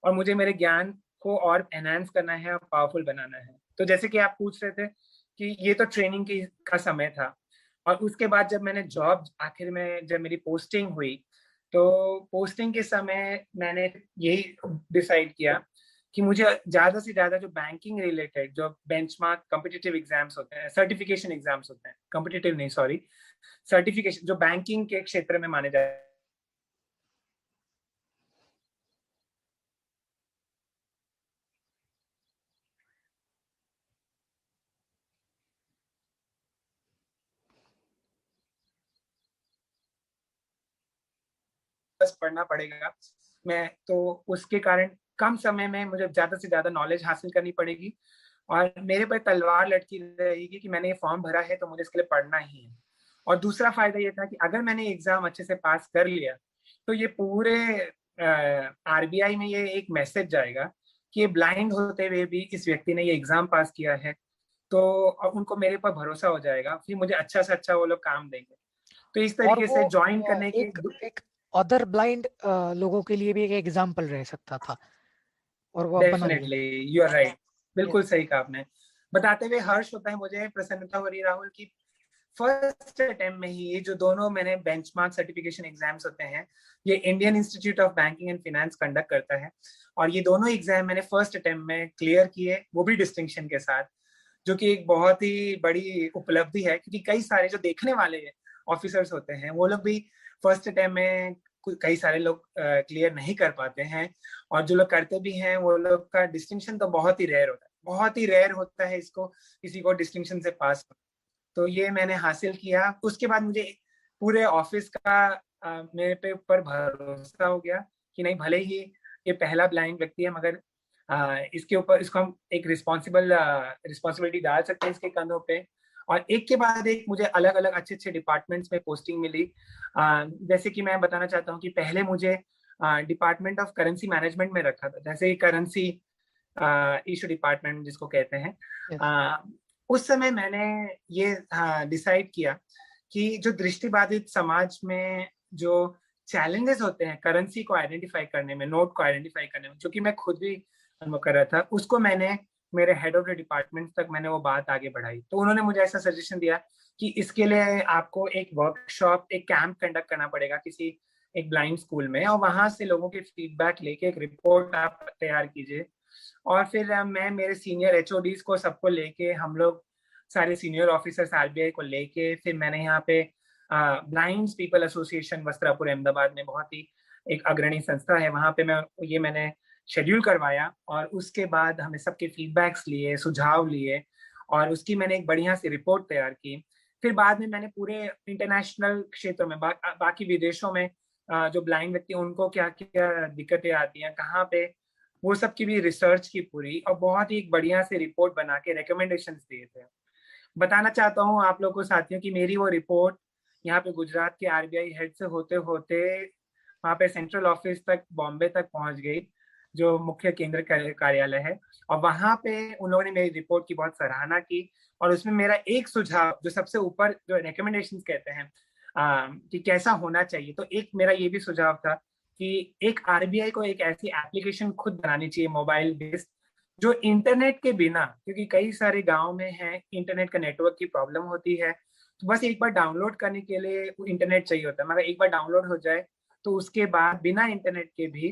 और मुझे मेरे ज्ञान को और एनहांस करना है और पावरफुल बनाना है। तो जैसे कि आप पूछ रहे थे कि ये तो ट्रेनिंग की का समय था, और उसके बाद जब मैंने जॉब आखिर में जब मेरी पोस्टिंग हुई तो पोस्टिंग के समय मैंने यही डिसाइड किया कि मुझे ज्यादा से ज्यादा जो बैंकिंग रिलेटेड जो बेंचमार्क कॉम्पिटिटिव एग्जाम्स होते हैं, सर्टिफिकेशन एग्जाम्स होते हैं, कॉम्पिटिटिव नहीं सॉरी, सर्टिफिकेशन जो बैंकिंग के क्षेत्र में माने जाए, बस पढ़ना पड़ेगा। मैं तो उसके कारण कम समय में मुझे ज्यादा से ज्यादा नॉलेज हासिल करनी पड़ेगी, और मेरे पर तलवार लटकी रहेगी कि मैंने ये फॉर्म भरा है तो मुझे इसके लिए पढ़ना ही है। और दूसरा फायदा ये था कि अगर मैंने एग्जाम अच्छे से पास कर लिया तो ये पूरे आरबीआई में ये एक मैसेज जाएगा कि ये ब्लाइंड होते हुए भी इस व्यक्ति ने ये एग्जाम पास किया है, तो उनको मेरे पर भरोसा हो जाएगा, फिर मुझे अच्छा से अच्छा वो लोग काम देंगे। तो इस और तरीके वो से ज्वाइन करने के एक अदर ब्लाइंड लोगों के लिए भी एक एग्जाम्पल रह सकता था, और वो अब बना हुआ है। Definitely you are right, Yes. बिल्कुल सही कहा आपने। बताते हुए हर्ष होता है मुझे, प्रसन्नता हो रही है राहुल की, फर्स्ट अटेम्प्ट में ही ये जो दोनों मैंने बेंचमार्क सर्टिफिकेशन एग्जाम्स होते हैं, ये Indian institute of banking and finance conduct करता है, और ये दोनों एग्जाम मैंने फर्स्ट अटेम्प्ट में क्लियर किए, वो भी डिस्टिंक्शन के साथ, जो कि एक बहुत ही बड़ी उपलब्धि है, क्योंकि कई सारे जो देखने वाले ऑफिसर्स होते हैं वो लोग भी फर्स्ट अटेम्प्ट में कई सारे लोग क्लियर नहीं कर पाते हैं, और जो लोग करते भी हैं वो लोग का डिस्टिंक्शन तो बहुत ही रेयर होता है, बहुत ही रेयर होता है इसको किसी को डिस्टिंक्शन से पास। तो ये मैंने हासिल किया। उसके बाद मुझे पूरे ऑफिस का मेरे पे ऊपर भरोसा हो गया कि नहीं, भले ही ये पहला ब्लाइंड व्यक्ति है मगर इसके ऊपर इसको हम एक रिस्पॉन्सिबिलिटी डाल सकते हैं इसके कंधों पे। और एक के बाद एक मुझे अलग अलग अच्छे अच्छे डिपार्टमेंट्स में पोस्टिंग मिली। जैसे कि मैं बताना चाहता हूँ कि पहले मुझे डिपार्टमेंट ऑफ करेंसी मैनेजमेंट में रखा था, जैसे करेंसी इशू डिपार्टमेंट जिसको कहते हैं। Yes. उस समय मैंने ये डिसाइड किया कि जो दृष्टिबाधित समाज में जो चैलेंजेस होते हैं करेंसी को आइडेंटिफाई करने में, नोट को आइडेंटिफाई करने में, जो कि मैं खुद भी अनुभव कर रहा था, उसको मैंने मेरे हेड ऑफ द डिपार्टमेंट तक मैंने वो बात आगे बढ़ाई। तो उन्होंने मुझे ऐसा सजेशन दिया कि इसके लिए आपको एक वर्कशॉप, एक कैंप कंडक्ट करना पड़ेगा किसी एक ब्लाइंड स्कूल में, और वहां से लोगों के फीडबैक लेके एक रिपोर्ट आप तैयार कीजिए। और फिर मैं मेरे सीनियर एचओडीज को सबको लेके, हम लोग सारे सीनियर ऑफिसर्स आरबीआई को लेके, फिर मैंने यहाँ पे blind people association Vastrapur Ahmedabad में, बहुत ही एक अग्रणी संस्था है, वहां पे मैंने शेड्यूल करवाया, और उसके बाद हमने सबके फीडबैक्स लिए, सुझाव लिए, और उसकी मैंने एक बढ़िया सी रिपोर्ट तैयार की। फिर बाद में मैंने पूरे इंटरनेशनल क्षेत्रों में बाकी विदेशों में जो ब्लाइंड व्यक्ति उनको क्या क्या दिक्कतें आती हैं, कहाँ पे वो सब की भी रिसर्च की पूरी, और बहुत ही बढ़िया से रिपोर्ट बना के रिकमेंडेशंस दिए थे। बताना चाहता हूँ आप लोगों को साथियों कि मेरी वो रिपोर्ट यहाँ पे गुजरात के आरबीआई हेड से होते होते वहाँ पे सेंट्रल ऑफिस तक बॉम्बे तक पहुंच गई, जो मुख्य केंद्र कार्यालय है। और वहां पे उन लोगों ने मेरी रिपोर्ट की बहुत सराहना की, और उसमें मेरा एक सुझाव जो सबसे ऊपर जो रिकमेंडेशंस कहते हैं कि कैसा होना चाहिए, तो एक मेरा ये भी सुझाव था कि एक आरबीआई को एक ऐसी एप्लीकेशन खुद बनानी चाहिए मोबाइल बेस्ड, जो इंटरनेट के बिना, क्योंकि कई सारे गांव में है इंटरनेट का नेटवर्क की प्रॉब्लम होती है, तो बस एक बार डाउनलोड करने के लिए इंटरनेट चाहिए होता है, मगर एक बार डाउनलोड हो जाए तो उसके बाद बिना इंटरनेट के भी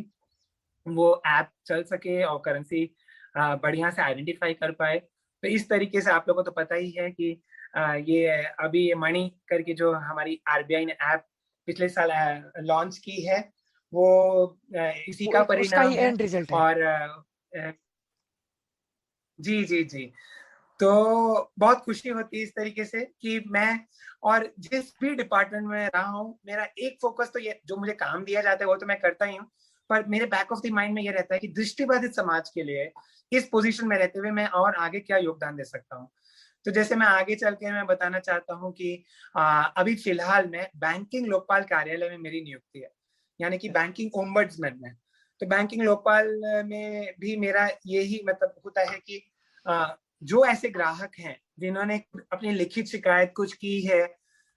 वो ऐप चल सके और करेंसी बढ़िया से आइडेंटिफाई कर पाए। तो इस तरीके से आप लोगों को तो पता ही है कि ये अभी ये मणि करके जो हमारी आरबीआई ने ऐप पिछले साल लॉन्च की है, वो इसी का उसका ही परिणाम है। एंड रिजल्ट है। और जी जी जी, तो बहुत खुशी होती है इस तरीके से कि मैं और जिस भी डिपार्टमेंट में रहा हूँ, मेरा एक फोकस तो ये जो मुझे काम दिया जाता है वो तो मैं करता ही हूँ, पर मेरे बैक ऑफ द माइंड में ये रहता है कि दृष्टिबाधित समाज के लिए इस पोजीशन में रहते हुए मैं और आगे क्या योगदान दे सकता हूँ। तो जैसे मैं आगे चल के मैं बताना चाहता हूँ कि अभी फिलहाल में बैंकिंग लोकपाल कार्यालय में मेरी नियुक्ति है, यानी कि बैंकिंग ओम्बड्समैन में। तो बैंकिंग लोकपाल में भी मेरा यही मतलब होता है कि जो ऐसे ग्राहक हैं जिन्होंने अपनी लिखित शिकायत कुछ की है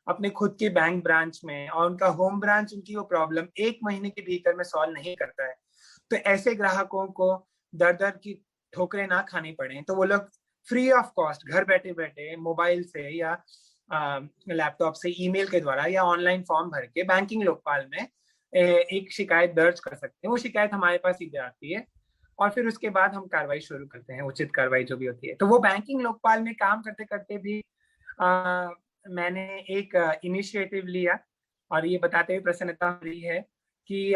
अपने खुद के बैंक ब्रांच में, और उनका होम ब्रांच उनकी वो प्रॉब्लम 1 महीने के भीतर में सॉल्व नहीं करता है, तो ऐसे ग्राहकों को दर दर की ठोकरें ना खानी पड़े, तो वो लोग फ्री ऑफ कॉस्ट घर बैठे बैठे मोबाइल से या लैपटॉप से ईमेल के द्वारा या ऑनलाइन फॉर्म भर के बैंकिंग लोकपाल में एक शिकायत दर्ज कर सकते हैं। वो शिकायत हमारे पास सीधे आती है और फिर उसके बाद हम कार्रवाई शुरू करते हैं, उचित कार्रवाई जो भी होती है। तो वो बैंकिंग लोकपाल में काम करते करते भी मैंने एक इनिशिएटिव लिया, और ये बताते हुए प्रसन्नता हो रही है कि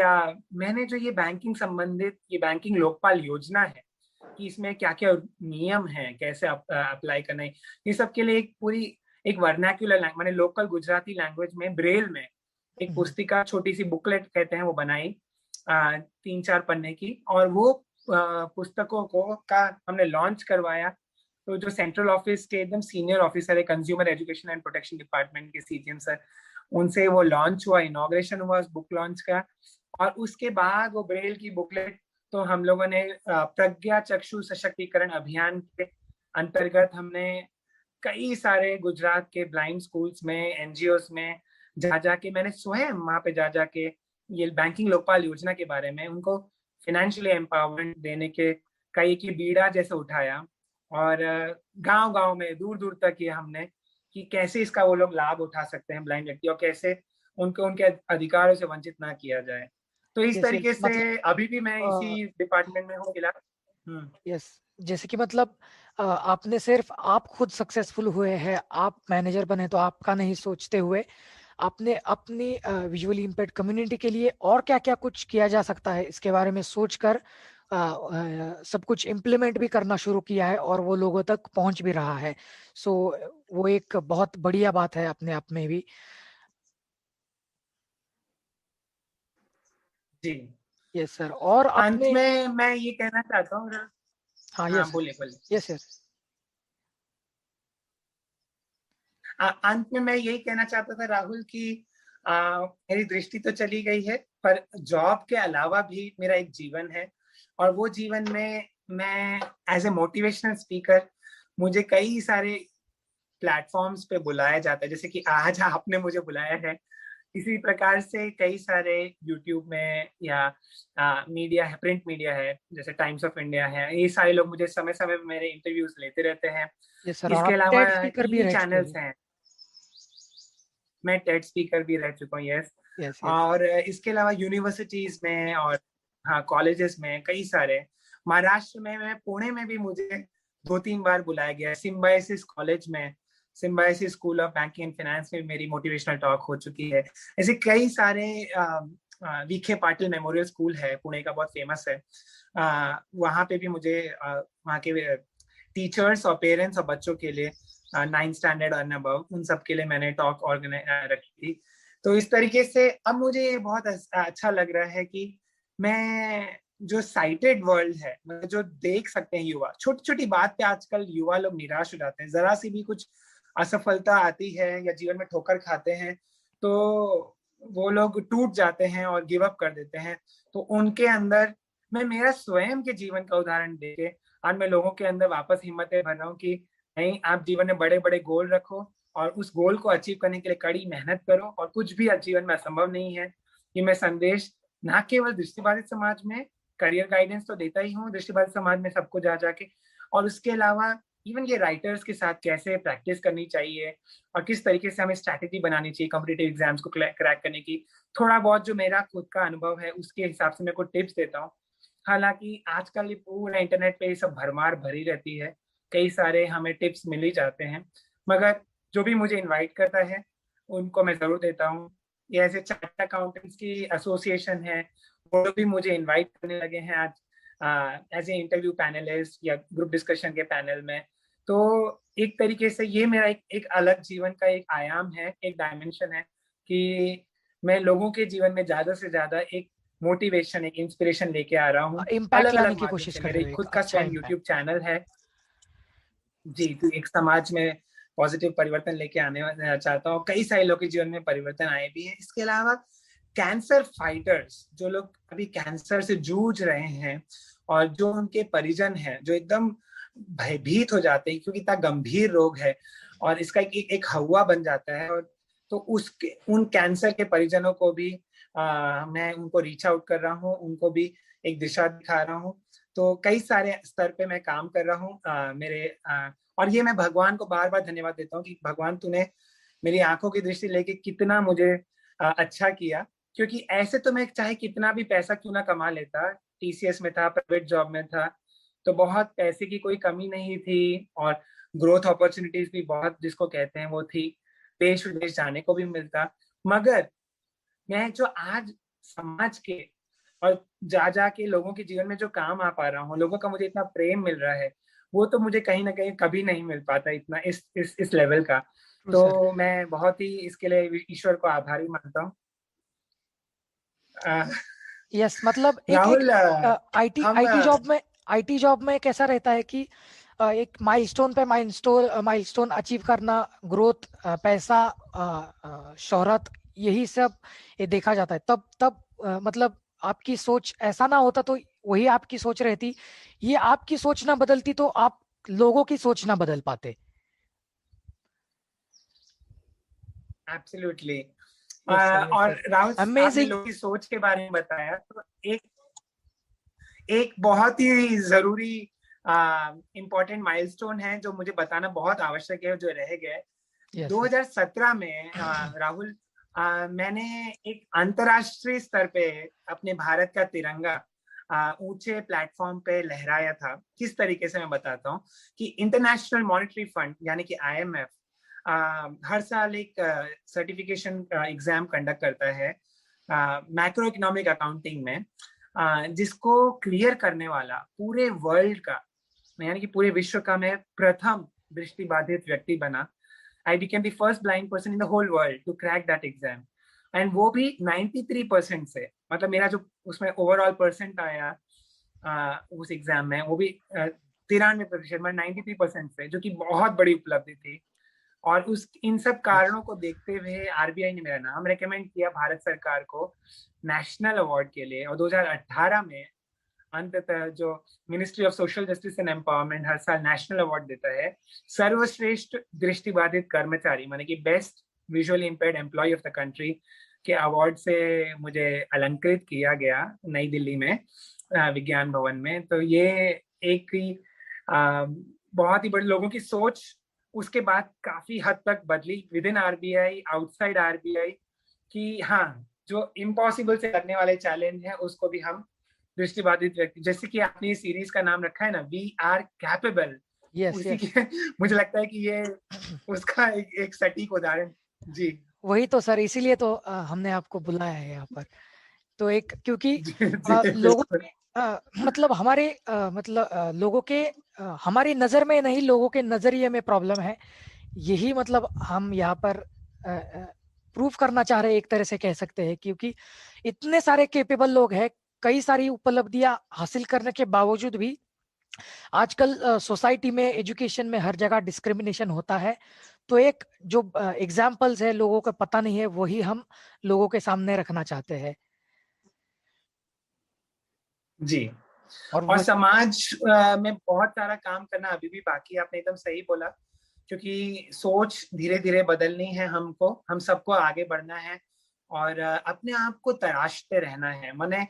मैंने जो ये बैंकिंग संबंधित ये बैंकिंग लोकपाल योजना है कि इसमें क्या क्या नियम है, कैसे अप्लाई करना है, ये सब के लिए एक पूरी एक वर्नाक्युलर मैंने लोकल गुजराती लैंग्वेज में ब्रेल में एक पुस्तिका, छोटी सी बुकलेट कहते हैं, वो बनाई 3-4 पन्ने की, और वो पुस्तकों को का हमने लॉन्च करवाया। तो जो सेंट्रल ऑफिस के एकदम सीनियर ऑफिसर है consumer education and protection department के सीजीएम सर, उनसे वो लॉन्च हुआ, इनॉग्रेशन हुआ उस बुक लॉन्च का। और उसके बाद वो ब्रेल की बुकलेट तो हम लोगों ने प्रज्ञा चक्षु सशक्तिकरण अभियान के अंतर्गत हमने कई सारे गुजरात के ब्लाइंड स्कूल्स में, एनजीओस में जा जाके मैंने स्वयं वहां पे जा जाके ये बैंकिंग लोकपाल योजना के बारे में उनको फाइनेंशियली एम्पावरमेंट देने के कई की बीड़ा जैसे उठाया, और गांव गांव में दूर दूर तक ये हमने कि कैसे इसका वो लोग लाभ उठा सकते हैं ब्लाइंड व्यक्ति, और कैसे उनको उनके अधिकारों से वंचित ना किया जाए। तो इस यस तरीके यस, मतलब से अभी भी मैं इसी डिपार्टमेंट में हूँ फिलहाल। यस, जैसे कि मतलब आपने सिर्फ आप खुद सक्सेसफुल हुए हैं, आप मैनेजर बने तो आपका नहीं सोचते हुए आपने अपनी विजुअली इम्पेयर्ड कम्युनिटी के लिए और क्या क्या कुछ किया जा सकता है इसके बारे में सोचकर सब कुछ इम्प्लीमेंट भी करना शुरू किया है और वो लोगों तक पहुंच भी रहा है। सो वो एक बहुत बढ़िया बात है अपने आप में भी। जी, यस सर। और अंत आपने में मैं ये कहना चाहता हूँ। हाँ हाँ, यस बोलिए बोलिए। यस यस अंत में मैं यही कहना चाहता था राहुल कि मेरी दृष्टि तो चली गई है, पर जॉब के अलावा भी मेरा एक जीवन है, और वो जीवन में मैं एज ए मोटिवेशनल स्पीकर मुझे कई सारे प्लेटफॉर्म्स पे बुलाया जाता है, जैसे कि आज आपने मुझे बुलाया है। इसी प्रकार से कई सारे यूट्यूब में या मीडिया है, प्रिंट मीडिया है, जैसे टाइम्स ऑफ इंडिया है, ये सारे लोग मुझे समय समय पर मेरे इंटरव्यूज लेते रहते हैं। Yes sir. और इसके आप अलावा टेड स्पीकर भी टीवी रह चुके चैनल्स हैं। हैं, मैं टेड स्पीकर भी रह चुका हूँ, यस। यस यस और इसके अलावा यूनिवर्सिटीज में और हाँ कॉलेजेस में कई सारे, महाराष्ट्र में मैं पुणे में भी मुझे 2-3 बार बुलाया गया, सिम्बायोसिस कॉलेज में, symbiosis school of banking and finance में मेरी मोटिवेशनल टॉक हो चुकी है। ऐसे कई सारे वीके पाटिल मेमोरियल स्कूल है पुणे का, बहुत फेमस है, वहाँ पे भी मुझे वहाँ के टीचर्स और पेरेंट्स और बच्चों के लिए 9th स्टैंडर्ड और अबव उन सब के लिए मैंने टॉक ऑर्गेनाइज रखी थी। तो इस तरीके से अब मुझे ये बहुत अच्छा लग रहा है कि मैं जो साइटेड वर्ल्ड है, मतलब जो देख सकते हैं युवा, छोटी छोटी बात पे आजकल युवा लोग निराश हो जाते हैं। जरा सी भी कुछ असफलता आती है या जीवन में ठोकर खाते हैं तो वो लोग टूट जाते हैं और गिव अप कर देते हैं। तो उनके अंदर मैं मेरा स्वयं के जीवन का उदाहरण देके आज मैं लोगों के अंदर वापस हिम्मतें भर रहा हूँ कि नहीं, आप जीवन में बड़े बड़े गोल रखो और उस गोल को अचीव करने के लिए कड़ी मेहनत करो, और कुछ भी जीवन में असंभव नहीं है। ये मैं संदेश ना केवल दृष्टिबाधित समाज में करियर गाइडेंस तो देता ही हूँ दृष्टिबाधित समाज में सबको जा जाके, और उसके अलावा इवन ये राइटर्स के साथ कैसे प्रैक्टिस करनी चाहिए और किस तरीके से हमें स्ट्रैटेजी बनानी चाहिए कॉम्पिटिटिव एग्जाम्स को क्रैक करने की, थोड़ा बहुत जो मेरा खुद का अनुभव है उसके हिसाब से मैं को टिप्स देता हूँ। हालांकि आजकल ये पूरा इंटरनेट पे ये सब भरमार भरी रहती है, कई सारे हमें टिप्स मिल ही जाते हैं, मगर जो भी मुझे इनवाइट करता है उनको मैं जरूर देता हूँ। ये ऐसे चार्टर्ड अकाउंटेंट्स की एसोसिएशन है, वो भी मुझे इनवाइट करने लगे हैं आज एज ए इंटरव्यू पैनलिस्ट या ग्रुप डिस्कशन के पैनल में। तो एक तरीके से ये मेरा एक अलग जीवन का एक आयाम है, एक डायमेंशन है कि मैं लोगों के जीवन में ज्यादा से ज्यादा एक मोटिवेशन, एक इंस्पिरेशन लेके आ रहा हूँ इम्पैक्ट अलग लाने अलग की माध्यम कोशिश से। कर मेरे रहे हो, एक खुद का अच्छा स्वयं इम्पैक्ट। यूट्यूब चैनल है जी, तो एक समाज में पॉजिटिव परिवर्तन लेके आने चाहता हूँ। कई सारे लोगों के जीवन में परिवर्तन आए भी हैं। इसके अलावा कैंसर फाइटर्स, जो लोग अभी कैंसर से जूझ रहे हैं और जो उनके परिजन हैं जो एकदम भयभीत हो जाते हैं क्योंकि इतना गंभीर रोग है और इसका एक हवा बन जाता है, और तो उसके उन कैंसर के परिजनों को भी मैं उनको रीच आउट कर रहा हूँ, उनको भी एक दिशा दिखा रहा हूँ। तो कई सारे स्तर पे मैं काम कर रहा हूँ और ये मैं भगवान को बार बार धन्यवाद देता हूँ कि भगवान तूने मेरी आंखों की दृष्टि लेके कितना मुझे अच्छा किया, क्योंकि ऐसे तो मैं चाहे कितना भी पैसा क्यों ना कमा लेता, टीसीएस में था, प्राइवेट जॉब में था, तो बहुत पैसे की कोई कमी नहीं थी और ग्रोथ अपॉर्चुनिटीज भी बहुत जिसको कहते हैं वो थी, देश विदेश जाने को भी मिलता। मगर मैं जो आज समाज के और जा जाके लोगों के जीवन में जो काम आ पा रहा हूँ, लोगों का मुझे इतना प्रेम मिल रहा है, वो तो मुझे कहीं ना कहीं कभी नहीं मिल पाता इतना इस लेवल का। तो मैं बहुत ही इसके लिए ईश्वर को आभारी मानता हूँ। यस, मतलब राहुल, आईटी जॉब में कैसा रहता है कि एक माइलस्टोन पे माइलस्टोन अचीव करना, ग्रोथ, पैसा, शोहरत, यही सब ये देखा जाता है। तब मतलब आपकी सोच ऐसा ना होता तो वही आपकी सोच रहती, ये आपकी सोच ना बदलती तो आप लोगों की सोच ना बदल पाते। एब्सोल्युटली। Yes, sir, yes, और sir. राहुल, आपने Amazing. लोगों की सोच के बारे में बताया, तो एक बहुत ही जरूरी इम्पोर्टेंट माइलस्टोन है जो मुझे बताना बहुत आवश्यक है, जो रह गया है। Yes, 2017 में राहुल, मैंने एक अंतरराष्ट्रीय स्तर पे अपने भारत का तिरंगा ऊंचे प्लेटफॉर्म पे लहराया था। किस तरीके से मैं बताता हूँ कि इंटरनेशनल मॉनेटरी फंड यानी कि IMF हर साल एक सर्टिफिकेशन एग्जाम कंडक्ट करता है मैक्रो इकोनॉमिक अकाउंटिंग में, जिसको क्लियर करने वाला पूरे वर्ल्ड का, यानी कि पूरे विश्व का मैं प्रथम दृष्टिबाधित व्यक्ति बना। I became the first blind person in the whole world to crack that exam, and वो भी 93% से, मतलब मेरा जो उसमें ओवरऑल परसेंट आया उस एग्जाम में वो भी 93%, मतलब 93% से, जो कि बहुत बड़ी उपलब्धि थी। और इन सब कारणों को देखते हुए आरबीआई ने मेरा नाम रेकमेंड किया भारत सरकार को नेशनल अवार्ड के लिए, और 2018 में अंततः जो ministry of social justice and empowerment हर साल नेशनल अवार्ड देता है सर्वश्रेष्ठ दृष्टिबाधित कर्मचारी, माने कि best visually impaired employ of the country के अवार्ड से मुझे अलंकृत किया गया नई दिल्ली में विज्ञान भवन में। तो ये एक बहुत ही बड़े लोगों की सोच उसके बाद काफी हद तक बदली with in RBI, outside RBI, कि हाँ, जो इम्पॉसिबल से करने वाले चैलेंज है उसको भी हम दृष्टिबाधित व्यक्ति, जैसे कि आपने ये सीरीज का नाम रखा है ना, वी आर कैपेबल, उसी के मुझे लगता है कि ये उसका एक सटीक उदाहरण। जी वही तो सर, इसीलिए तो हमने आपको बुलाया है यहाँ पर। तो एक क्योंकि लोगों मतलब हमारे मतलब लोगों के हमारी नजर में नहीं, लोगों के नजरिए में प्रॉब्लम है, यही मतलब हम यहाँ पर प्रूफ करना चाह रहे हैं, एक तरह से कह सकते हैं, क्योंकि इतने सारे केपेबल लोग हैं, कई सारी उपलब्धियां हासिल करने के बावजूद भी आजकल सोसाइटी में, एजुकेशन में हर जगह डिस्क्रिमिनेशन होता है। तो एक जो एग्जाम्पल्स है लोगों को पता नहीं है, वही हम लोगों के सामने रखना चाहते हैं। जी। और और वो समाज में बहुत सारा काम करना अभी भी बाकी है, आपने एकदम सही बोला, क्योंकि सोच धीरे धीरे बदलनी है हमको, हम सबको आगे बढ़ना है और अपने आप को तराशते रहना है। मैंने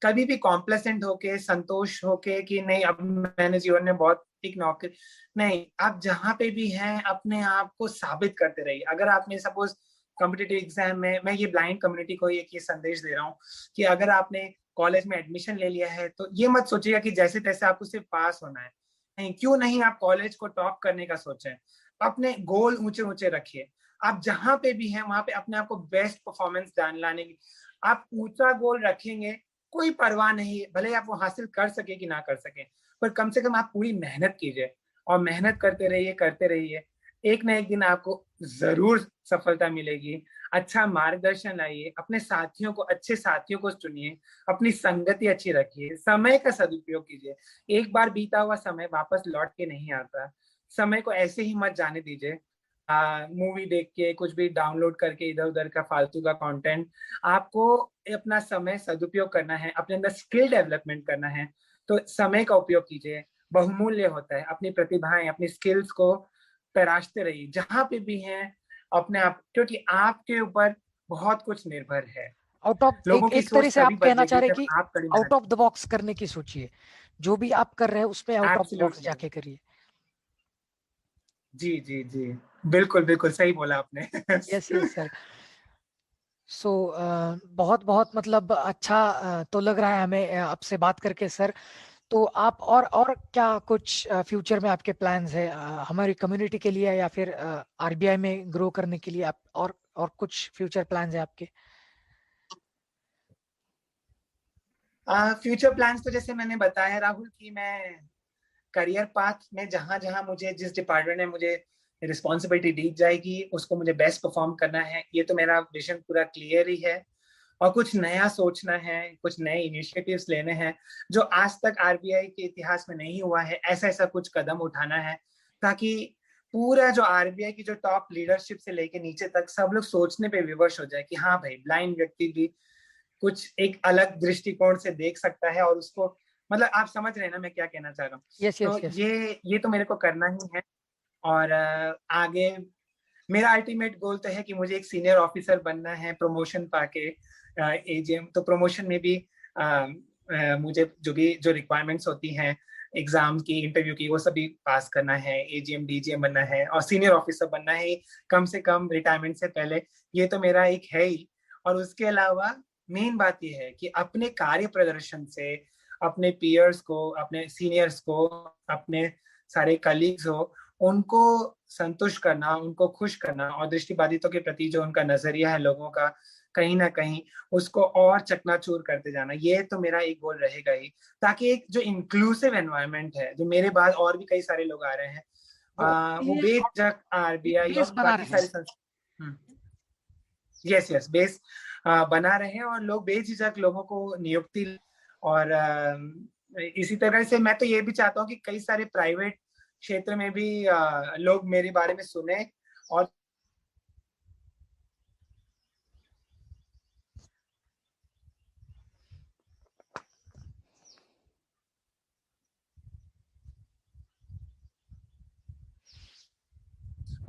कभी भी कॉम्प्लेसेंट होके, संतोष होके कि नहीं अब मैंने जीवन में बहुत एक नौकरी, नहीं, आप जहां पे भी हैं अपने आप को साबित करते रहिए। अगर आपने सपोज कॉम्पिटिटिव एग्जाम में, मैं ये ब्लाइंड कम्युनिटी को एक ये संदेश दे रहा हूँ कि अगर आपने कॉलेज में एडमिशन ले लिया है तो ये मत सोचिएगा कि जैसे तैसे आपको सिर्फ पास होना है। नहीं, क्यों नहीं आप कॉलेज को टॉप करने का सोचें, अपने गोल ऊंचे ऊंचे रखिए। आप जहां पे भी हैं वहां पे अपने आप को बेस्ट परफॉर्मेंस लाने की, आप ऊंचा गोल रखेंगे, कोई परवाह नहीं, भले आप वो हासिल कर सके कि ना कर सके, पर कम से कम आप पूरी मेहनत कीजिए और मेहनत करते रहिए, करते रहिए। एक ना एक दिन आपको जरूर सफलता मिलेगी। अच्छा मार्गदर्शन लाइए, अपने साथियों को, अच्छे साथियों को चुनिए, अपनी संगति अच्छी रखिए, समय का सदुपयोग कीजिए। एक बार बीता हुआ समय वापस लौट के नहीं आता, समय को ऐसे ही मत जाने दीजिए। मूवी देख के, कुछ भी डाउनलोड करके इधर उधर का फालतू का कंटेंट, आपको अपना समय सदुपयोग करना है, अपने अंदर स्किल डेवलपमेंट करना है, तो समय का उपयोग कीजिए, बहुमूल्य होता है। अपनी प्रतिभाएं, अपनी स्किल्स को तराशते रहिए जहां पे भी हैं अपने आप, क्योंकि आपके ऊपर बहुत कुछ निर्भर है। आउट ऑफ लोगों एक की एक तरह सोच से तभी आप कहना चाह बदलेगी रहे जब कि आप कड़ी आउट मेहनत। ऑफ द बॉक्स करने की सोचिए, जो भी आप कर रहे हैं उसमें out of the box absolutely. जाके करिए। जी जी जी, बिल्कुल बिल्कुल सही बोला आपने। Yes yes sir. सो बहुत बहुत मतलब अच्छा तो लग रहा है हमें आपसे बात करके सर। तो आप और क्या कुछ फ्यूचर में आपके प्लान्स है हमारी कम्युनिटी के लिए, या फिर आरबीआई में ग्रो करने के लिए, आप और कुछ फ्यूचर प्लान्स है आपके? फ्यूचर प्लान्स तो जैसे मैंने बताया राहुल कि मैं करियर पाथ में जहां जहां मुझे, जिस डिपार्टमेंट में मुझे रिस्पॉन्सिबिलिटी दी जाएगी उसको मुझे बेस्ट परफॉर्म करना है, ये तो मेरा विजन पूरा क्लियर ही है। और कुछ नया सोचना है, कुछ नए इनिशिएटिव्स लेने हैं जो आज तक आरबीआई के इतिहास में नहीं हुआ है, ऐसा ऐसा कुछ कदम उठाना है ताकि पूरा जो आरबीआई की जो टॉप लीडरशिप से लेके नीचे तक सब लोग सोचने पे विवश हो जाए कि हाँ भाई, ब्लाइंड व्यक्ति भी कुछ एक अलग दृष्टिकोण से देख सकता है और उसको, मतलब आप समझ रहे हैं ना मैं क्या कहना चाह रहा हूँ। यस तो यस यस। ये तो मेरे को करना ही है। और आगे मेरा अल्टीमेट गोल तो है कि मुझे एक सीनियर ऑफिसर बनना है, प्रमोशन पाके एजीएम, तो प्रमोशन में भी मुझे जो रिक्वायरमेंट्स होती हैं एग्जाम की, इंटरव्यू की, वो सभी पास करना है, एजीएम डीजीएम बनना है और सीनियर ऑफिसर बनना है कम से कम रिटायरमेंट से पहले। ये तो मेरा एक है ही। और उसके अलावा मेन बात यह है कि अपने कार्य प्रदर्शन से अपने पीयर्स को, अपने सीनियर्स को, अपने सारे कलीग्स हो, उनको संतुष्ट करना, उनको खुश करना और दृष्टिबाधितों के प्रति जो उनका नजरिया है लोगों का, कहीं ना कहीं उसको और चकनाचूर करते जाना, ये तो मेरा एक गोल रहेगा ही। ताकि एक जो इंक्लूसिव एनवायरनमेंट है, जो मेरे बाद और भी कई सारे लोग आ रहे हैं, वो ये बेझिझक आरबीआई बेस और बना बाकी रहे हैं। सारी संस्थान, यस यस, बेस बना रहे हैं और लोग बेझिझक लोगों को नियुक्ति। और इसी तरह से मैं तो ये भी चाहता हूँ कि कई सारे प्राइवेट क्षेत्र में भी लोग मेरे बारे में सुने। और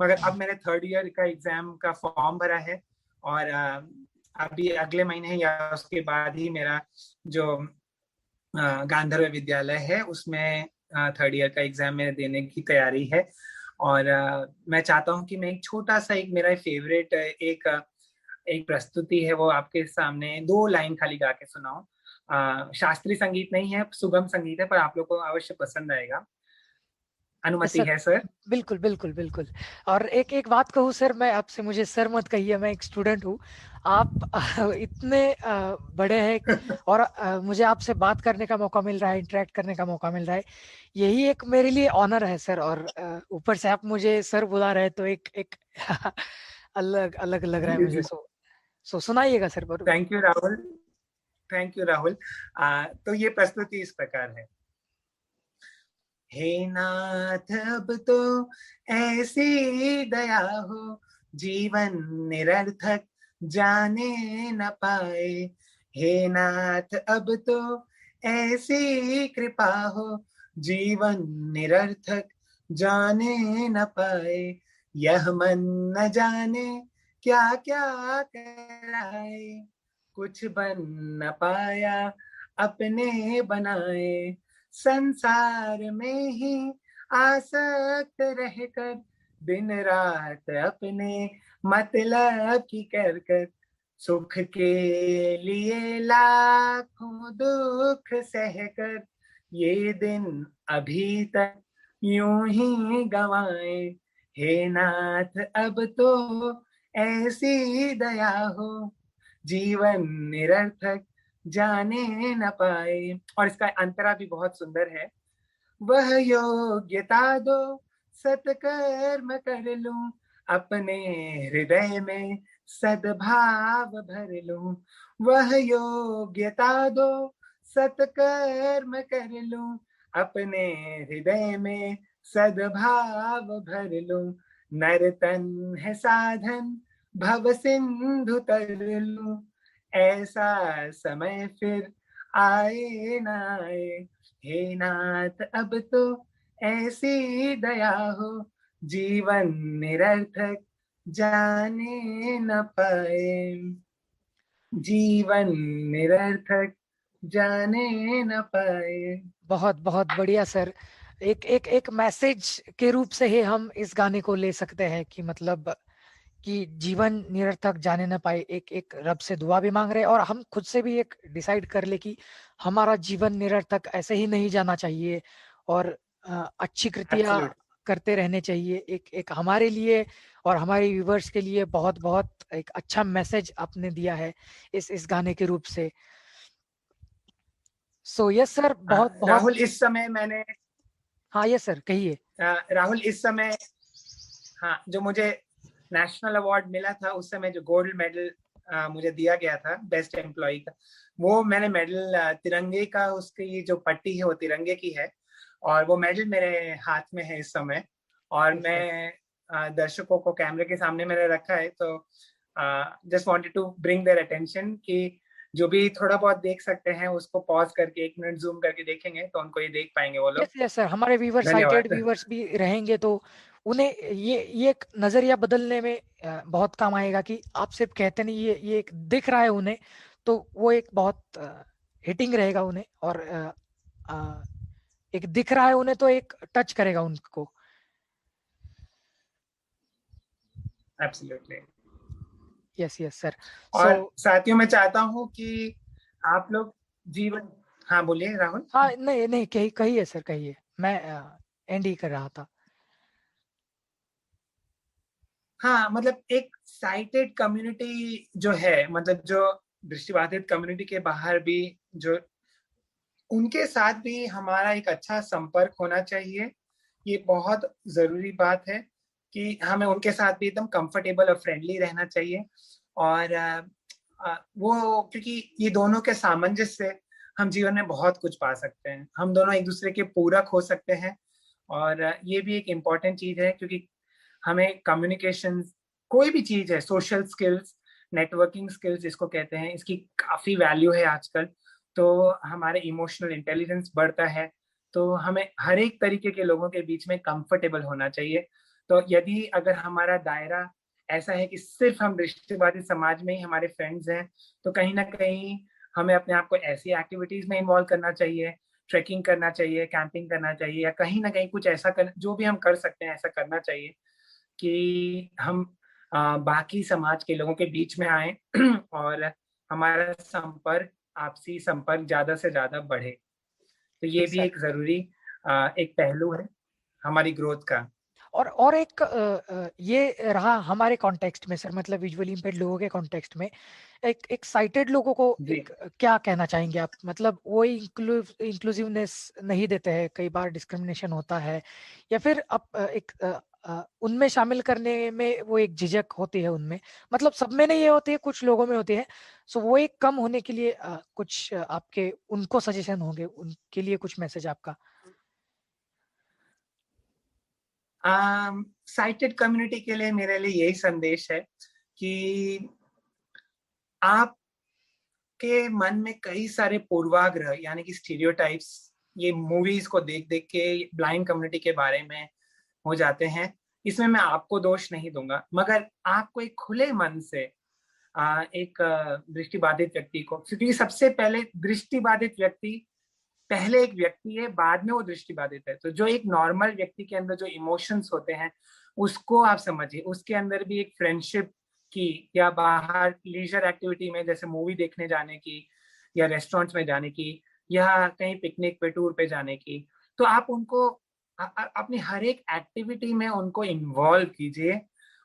मगर अब मैंने थर्ड ईयर का एग्जाम का फॉर्म भरा है और अभी अगले महीने या उसके बाद ही मेरा जो गांधर्व विद्यालय है उसमें थर्ड ईयर का एग्जाम मेरे देने की तैयारी है। और मैं चाहता हूँ कि मैं एक छोटा सा, एक मेरा फेवरेट एक प्रस्तुति है वो आपके सामने 2 लाइन खाली गा के सुनाऊं। शास्त्रीय संगीत नहीं है, सुगम संगीत है, पर आप लोग को अवश्य पसंद आएगा। यस अनुमति सर। है सर? बिल्कुल बिल्कुल बिल्कुल। और एक एक बात कहूँ सर, मैं आपसे, मुझे सर मत कहिए, मैं एक स्टूडेंट हूँ। आप इतने बड़े हैं और मुझे आपसे बात करने का मौका मिल रहा है, इंटरेक्ट करने का मौका मिल रहा है, यही एक मेरे लिए ऑनर है सर। और ऊपर से आप मुझे सर बुला रहे हैं, तो एक एक अलग अलग लग रहा है मुझे। सो सुनाइएगा sir. Thank you Rahul, thank you Rahul. तो ये प्रस्तुति इस प्रकार है। हे नाथ अब तो ऐसी दया हो, जीवन निरर्थक जाने न पाए। हे नाथ अब तो ऐसी कृपा हो, जीवन निरर्थक जाने न पाए। यह मन न जाने क्या क्या कराए, कुछ बन न पाया अपने बनाए। संसार में ही आसक्त रहकर, दिन रात अपने मतलब की कर कर, सुख के लिए लाखों दुख सहकर, ये दिन अभी तक यूं ही गवाए। हे नाथ अब तो ऐसी दया हो, जीवन निरर्थक जाने न पाए। और इसका अंतरा भी बहुत सुंदर है। वह योग्यता दो सत्कर्म कर लूं, अपने हृदय में सद्भाव भर लूं। वह योग्यता दो सत्कर्म कर लूं, अपने हृदय में सद्भाव भर लूं। नर तन है साधन भव सिंधु तर लूं, ऐसा समय फिर आए न आए। हे नाथ अब तो ऐसी दया हो, जीवन निरर्थक जाने न पाए। जीवन निरर्थक जाने न पाए। बहुत बहुत बढ़िया सर। एक एक एक मैसेज के रूप से ही हम इस गाने को ले सकते हैं कि मतलब कि जीवन निरर्थक जाने न पाए। एक एक रब से दुआ भी मांग रहे हैं और हम खुद से भी एक डिसाइड कर ले कि हमारा जीवन निरर्थक ऐसे ही नहीं जाना चाहिए और अच्छी कृतियां Absolute. करते रहने चाहिए। एक एक हमारे लिए और हमारे व्यूवर्स के लिए बहुत बहुत एक अच्छा मैसेज आपने दिया है इस गाने के रूप से। सो यस सर, बहुत बहुत। राहुल इस समय मैंने हाँ यस सर, कहिए। राहुल इस समय, हाँ, जो मुझे नेशनल अवार्ड मिला था उस समय, जो गोल्ड मेडल मुझे दिया गया था बेस्ट एम्प्लॉय का, वो मैंने मेडल तिरंगे का, उसकी जो पट्टी है वो तिरंगे की है और वो मेडल मेरे हाथ में है इस समय। और मैं दर्शकों को कैमरे के सामने मैंने रखा है, तो just wanted to bring their attention कि जो भी थोड़ा बहुत देख सकते हैं उसको पॉज करके 1 मिनट जूम करके देखेंगे तो उनको ये देख पाएंगे वो लोग। यस यस सर, हमारे व्यूवर्स, साइटेड धन्यवाद। व्यूवर्स भी रहेंगे तो उन्हें ये एक नजरिया बदलने में बहुत काम आएगा कि आप सिर्फ कहते नहीं, ये एक दिख रहा है उन्हें, तो वो एक बहुत हिटिंग रहेगा उन्हें। और एक दिख रहा है उन्हें तो एक टच करेगा उनको। एब्सोल्युटली। Yes yes sir. और साथियों, मैं चाहता हूँ कि आप लोग जीवन, हाँ बोलिए राहुल। हाँ, नहीं नहीं, कहिए सर, कहिए। मैं एंड ही कर रहा था। हाँ, मतलब एक साइटेड कम्युनिटी जो है, मतलब जो दृष्टिबाधित कम्युनिटी के बाहर भी, जो उनके साथ भी हमारा एक अच्छा संपर्क होना चाहिए। ये बहुत जरूरी बात है कि हमें उनके साथ भी एकदम कंफर्टेबल और फ्रेंडली रहना चाहिए। और वो, क्योंकि ये दोनों के सामंजस्य से हम जीवन में बहुत कुछ पा सकते हैं। हम दोनों एक दूसरे के पूरक हो सकते हैं और ये भी एक इम्पॉर्टेंट चीज है, क्योंकि हमें कम्युनिकेशन, कोई भी चीज है, सोशल स्किल्स, नेटवर्किंग स्किल्स जिसको कहते हैं, इसकी काफी वैल्यू है आजकल। तो हमारे इमोशनल इंटेलिजेंस बढ़ता है, तो हमें हर एक तरीके के लोगों के बीच में कंफर्टेबल होना चाहिए। तो यदि अगर हमारा दायरा ऐसा है कि सिर्फ हम दृष्टिबाधित समाज में ही हमारे फ्रेंड्स हैं, तो कहीं ना कहीं हमें अपने आप को ऐसी एक्टिविटीज में इन्वॉल्व करना चाहिए, ट्रैकिंग करना चाहिए, कैंपिंग करना चाहिए, या कहीं ना कहीं कुछ ऐसा कर, जो भी हम कर सकते हैं ऐसा करना चाहिए कि हम बाकी समाज के लोगों के बीच में आए और हमारा संपर्क, आपसी संपर्क ज्यादा से ज्यादा बढ़े। तो ये भी सर, एक जरूरी एक पहलू है हमारी ग्रोथ का। और एक ये रहा हमारे कॉन्टेक्स्ट में सर, मतलब विजुअली इम्पेयर्ड लोगों के कॉन्टेक्स्ट में एक साइटेड लोगों को जी। एक क्या कहना चाहेंगे आप? मतलब वो इंक्लूसिवनेस नहीं देते हैं, कई बार डिस्क्रिमिनेशन होता है, या फिर आप एक उनमें शामिल करने में वो एक झिझक होती है उनमें, मतलब सब में नहीं ये होती है, कुछ लोगों में होती है। सो वो एक कम होने के लिए कुछ आपके उनको सजेशन होंगे, उनके लिए कुछ मैसेज आपका? साइटेड कम्युनिटी के लिए मेरे लिए यही संदेश है कि आप के मन में कई सारे पूर्वाग्रह यानी कि स्टीरियोटाइप्स ये मूवीज को देख देख के ब्लाइंड कम्युनिटी के बारे में हो जाते हैं। इसमें मैं आपको दोष नहीं दूंगा, मगर आपको एक खुले मन से एक दृष्टिबाधित व्यक्ति को, क्योंकि सबसे पहले दृष्टिबाधित व्यक्ति पहले एक व्यक्ति है, बाद में वो दृष्टिबाधित है। तो जो एक नॉर्मल व्यक्ति के अंदर जो इमोशंस होते हैं उसको आप समझिए, उसके अंदर भी एक फ्रेंडशिप की या बाहर लीजर एक्टिविटी में जैसे मूवी देखने जाने की या रेस्टोरेंट्स में जाने की या कहीं पिकनिक पे टूर पे जाने की, तो आप उनको अपनी हर एक एक्टिविटी में उनको इन्वॉल्व कीजिए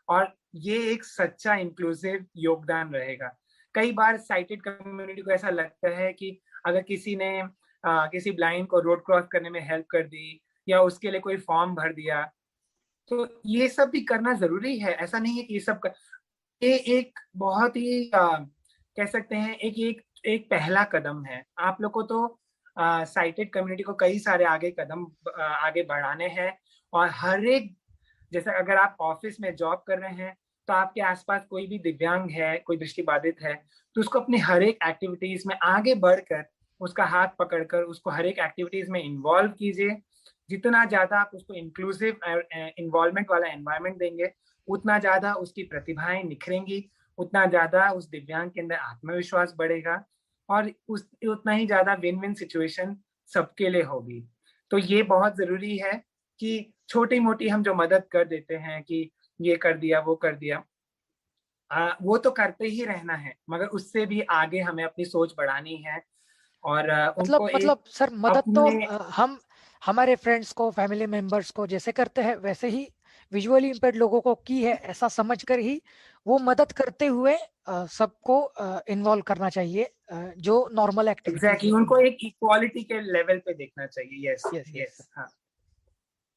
और ये एक सच्चा इंक्लूसिव योगदान रहेगा। कई बार साइटेड कम्युनिटी को ऐसा लगता है कि अगर किसी ने किसी ब्लाइंड को रोड क्रॉस करने में हेल्प कर दी या उसके लिए कोई फॉर्म भर दिया, तो ये सब भी करना जरूरी है। ऐसा नहीं है कि ये सब ये एक बहुत ही कह सकते हैं एक पहला कदम है। आप लोग को तो साइटेड कम्युनिटी को कई सारे आगे कदम आगे बढ़ाने हैं और हर एक, जैसे अगर आप ऑफिस में जॉब कर रहे हैं तो आपके आसपास कोई भी दिव्यांग है, कोई दृष्टिबाधित है, तो उसको अपनी हर एक एक्टिविटीज में आगे बढ़कर उसका हाथ पकड़कर उसको हर एक एक्टिविटीज में इन्वॉल्व कीजिए। जितना ज्यादा आप उसको इंक्लूसिव इन्वॉल्वमेंट वाला एनवायरनमेंट देंगे, उतना ज्यादा उसकी प्रतिभाएं निखरेंगी, उतना ज्यादा उस दिव्यांग के अंदर आत्मविश्वास बढ़ेगा और उतना ही ज्यादा विन विन सिचुएशन सबके लिए होगी। तो ये बहुत जरूरी है कि छोटी मोटी हम जो मदद कर देते हैं कि ये कर दिया वो कर दिया, वो तो करते ही रहना है, मगर उससे भी आगे हमें अपनी सोच बढ़ानी है और उनको मतलब सर मदद तो अपने हम हमारे फ्रेंड्स को, फैमिली मेंबर्स को जैसे करते हैं वैसे ही विजुअली इम्पेयर्ड लोगों को की है, ऐसा समझकर ही वो मदद करते हुए सबको इन्वॉल्व करना चाहिए, जो नॉर्मल एक्टिविटीज एग्जैक्टली उनको एक इक्वालिटी के लेवल पे देखना चाहिए। यस यस यस हाँ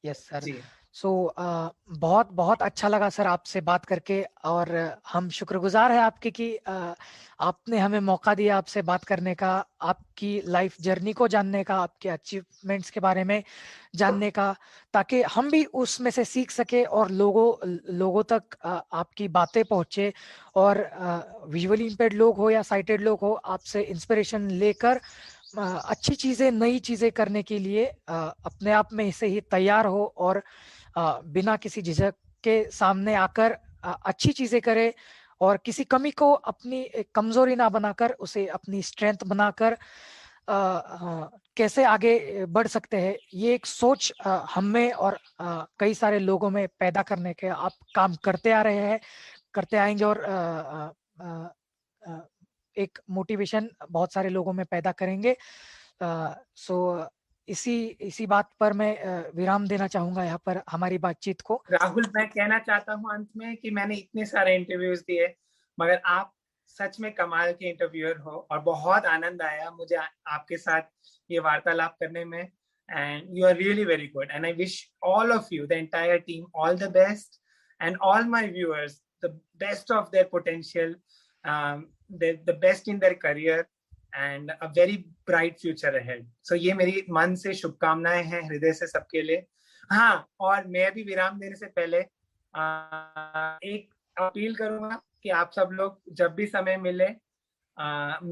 यस सर। जी। सो बहुत बहुत अच्छा लगा सर आपसे बात करके, और हम शुक्रगुजार हैं आपके कि आपने हमें मौका दिया आपसे बात करने का, आपकी लाइफ जर्नी को जानने का, आपके अचीवमेंट्स के बारे में जानने का, ताकि हम भी उसमें से सीख सके और लोगों तक आपकी बातें पहुंचे और विजुअली इम्पेयर्ड लोग हो या साइटेड लोग हो, आपसे इंस्पिरेशन लेकर अच्छी चीजें, नई चीजें करने के लिए अपने आप में से ही तैयार हो और बिना किसी झिझक के सामने आकर अच्छी चीजें करे और किसी कमी को अपनी एक कमजोरी ना बनाकर उसे अपनी स्ट्रेंथ बनाकर कैसे आगे बढ़ सकते हैं, ये एक सोच हम में और कई सारे लोगों में पैदा करने के आप काम करते आ रहे हैं, करते आएंगे और एक मोटिवेशन बहुत सारे लोगों में पैदा करेंगे। सो इसी बात पर मैं विराम देना चाहूंगा यहाँ पर हमारी बातचीत को। राहुल, मैं कहना चाहता हूँ अंत में कि मैंने इतने सारे इंटरव्यूज दिए, मगर आप सच में कमाल के इंटरव्यूअर हो और बहुत आनंद आया मुझे आपके साथ ये वार्तालाप करने में। And you are really very good and I wish all of you, the entire team, all the best and all my viewers the best of their potential, the best in their career and a very bright future ahead. So ये मेरी मन से शुभकामनाएं हैं हृदय से सबके लिए। हाँ, और मैं भी विराम देने से पहले एक अपील करूंगा कि आप सब लोग जब भी समय मिले,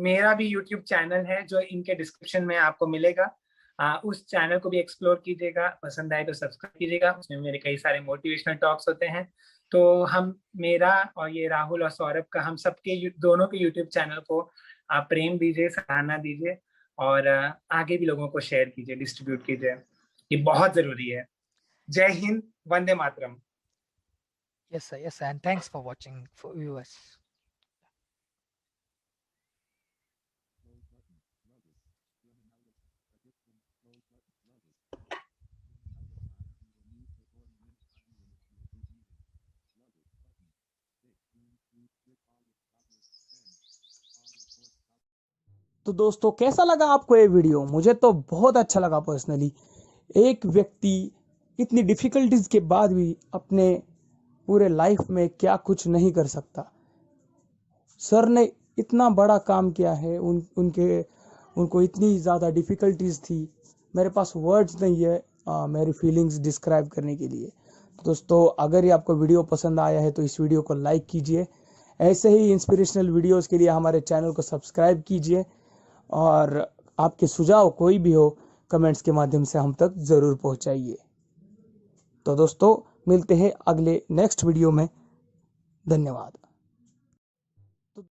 मेरा भी YouTube चैनल है जो इनके डिस्क्रिप्शन में आपको मिलेगा, उस चैनल को भी एक्सप्लोर कीजिएगा, पसंद आए तो सब्सक्राइब कीजिएगा। उसमें मेरे कई सारे मोटिवेशनल टॉक्स होते हैं। तो हम, मेरा और ये राहुल और सौरभ का, हम सबके दोनों के YouTube चैनल को आप प्रेम दीजिए, सराहना दीजिए और आगे भी लोगों को शेयर कीजिए, डिस्ट्रीब्यूट कीजिए, ये बहुत जरूरी है। जय Hind, Vande Mataram. Yes sir, yes sir, and thanks for watching for viewers. तो दोस्तों कैसा लगा आपको ये वीडियो? मुझे तो बहुत अच्छा लगा पर्सनली। एक व्यक्ति इतनी डिफिकल्टीज के बाद भी अपने पूरे लाइफ में क्या कुछ नहीं कर सकता। सर ने इतना बड़ा काम किया है, उनको इतनी ज़्यादा डिफिकल्टीज थी, मेरे पास वर्ड्स नहीं है मेरी फीलिंग्स डिस्क्राइब करने के लिए। तो दोस्तों, अगर ये आपको वीडियो पसंद आया है तो इस वीडियो को लाइक कीजिए। ऐसे ही इंस्पिरेशनल वीडियोस के लिए हमारे चैनल को सब्सक्राइब कीजिए, और आपके सुझाव कोई भी हो कमेंट्स के माध्यम से हम तक ज़रूर पहुंचाइए। तो दोस्तों, मिलते हैं अगले नेक्स्ट वीडियो में। धन्यवाद।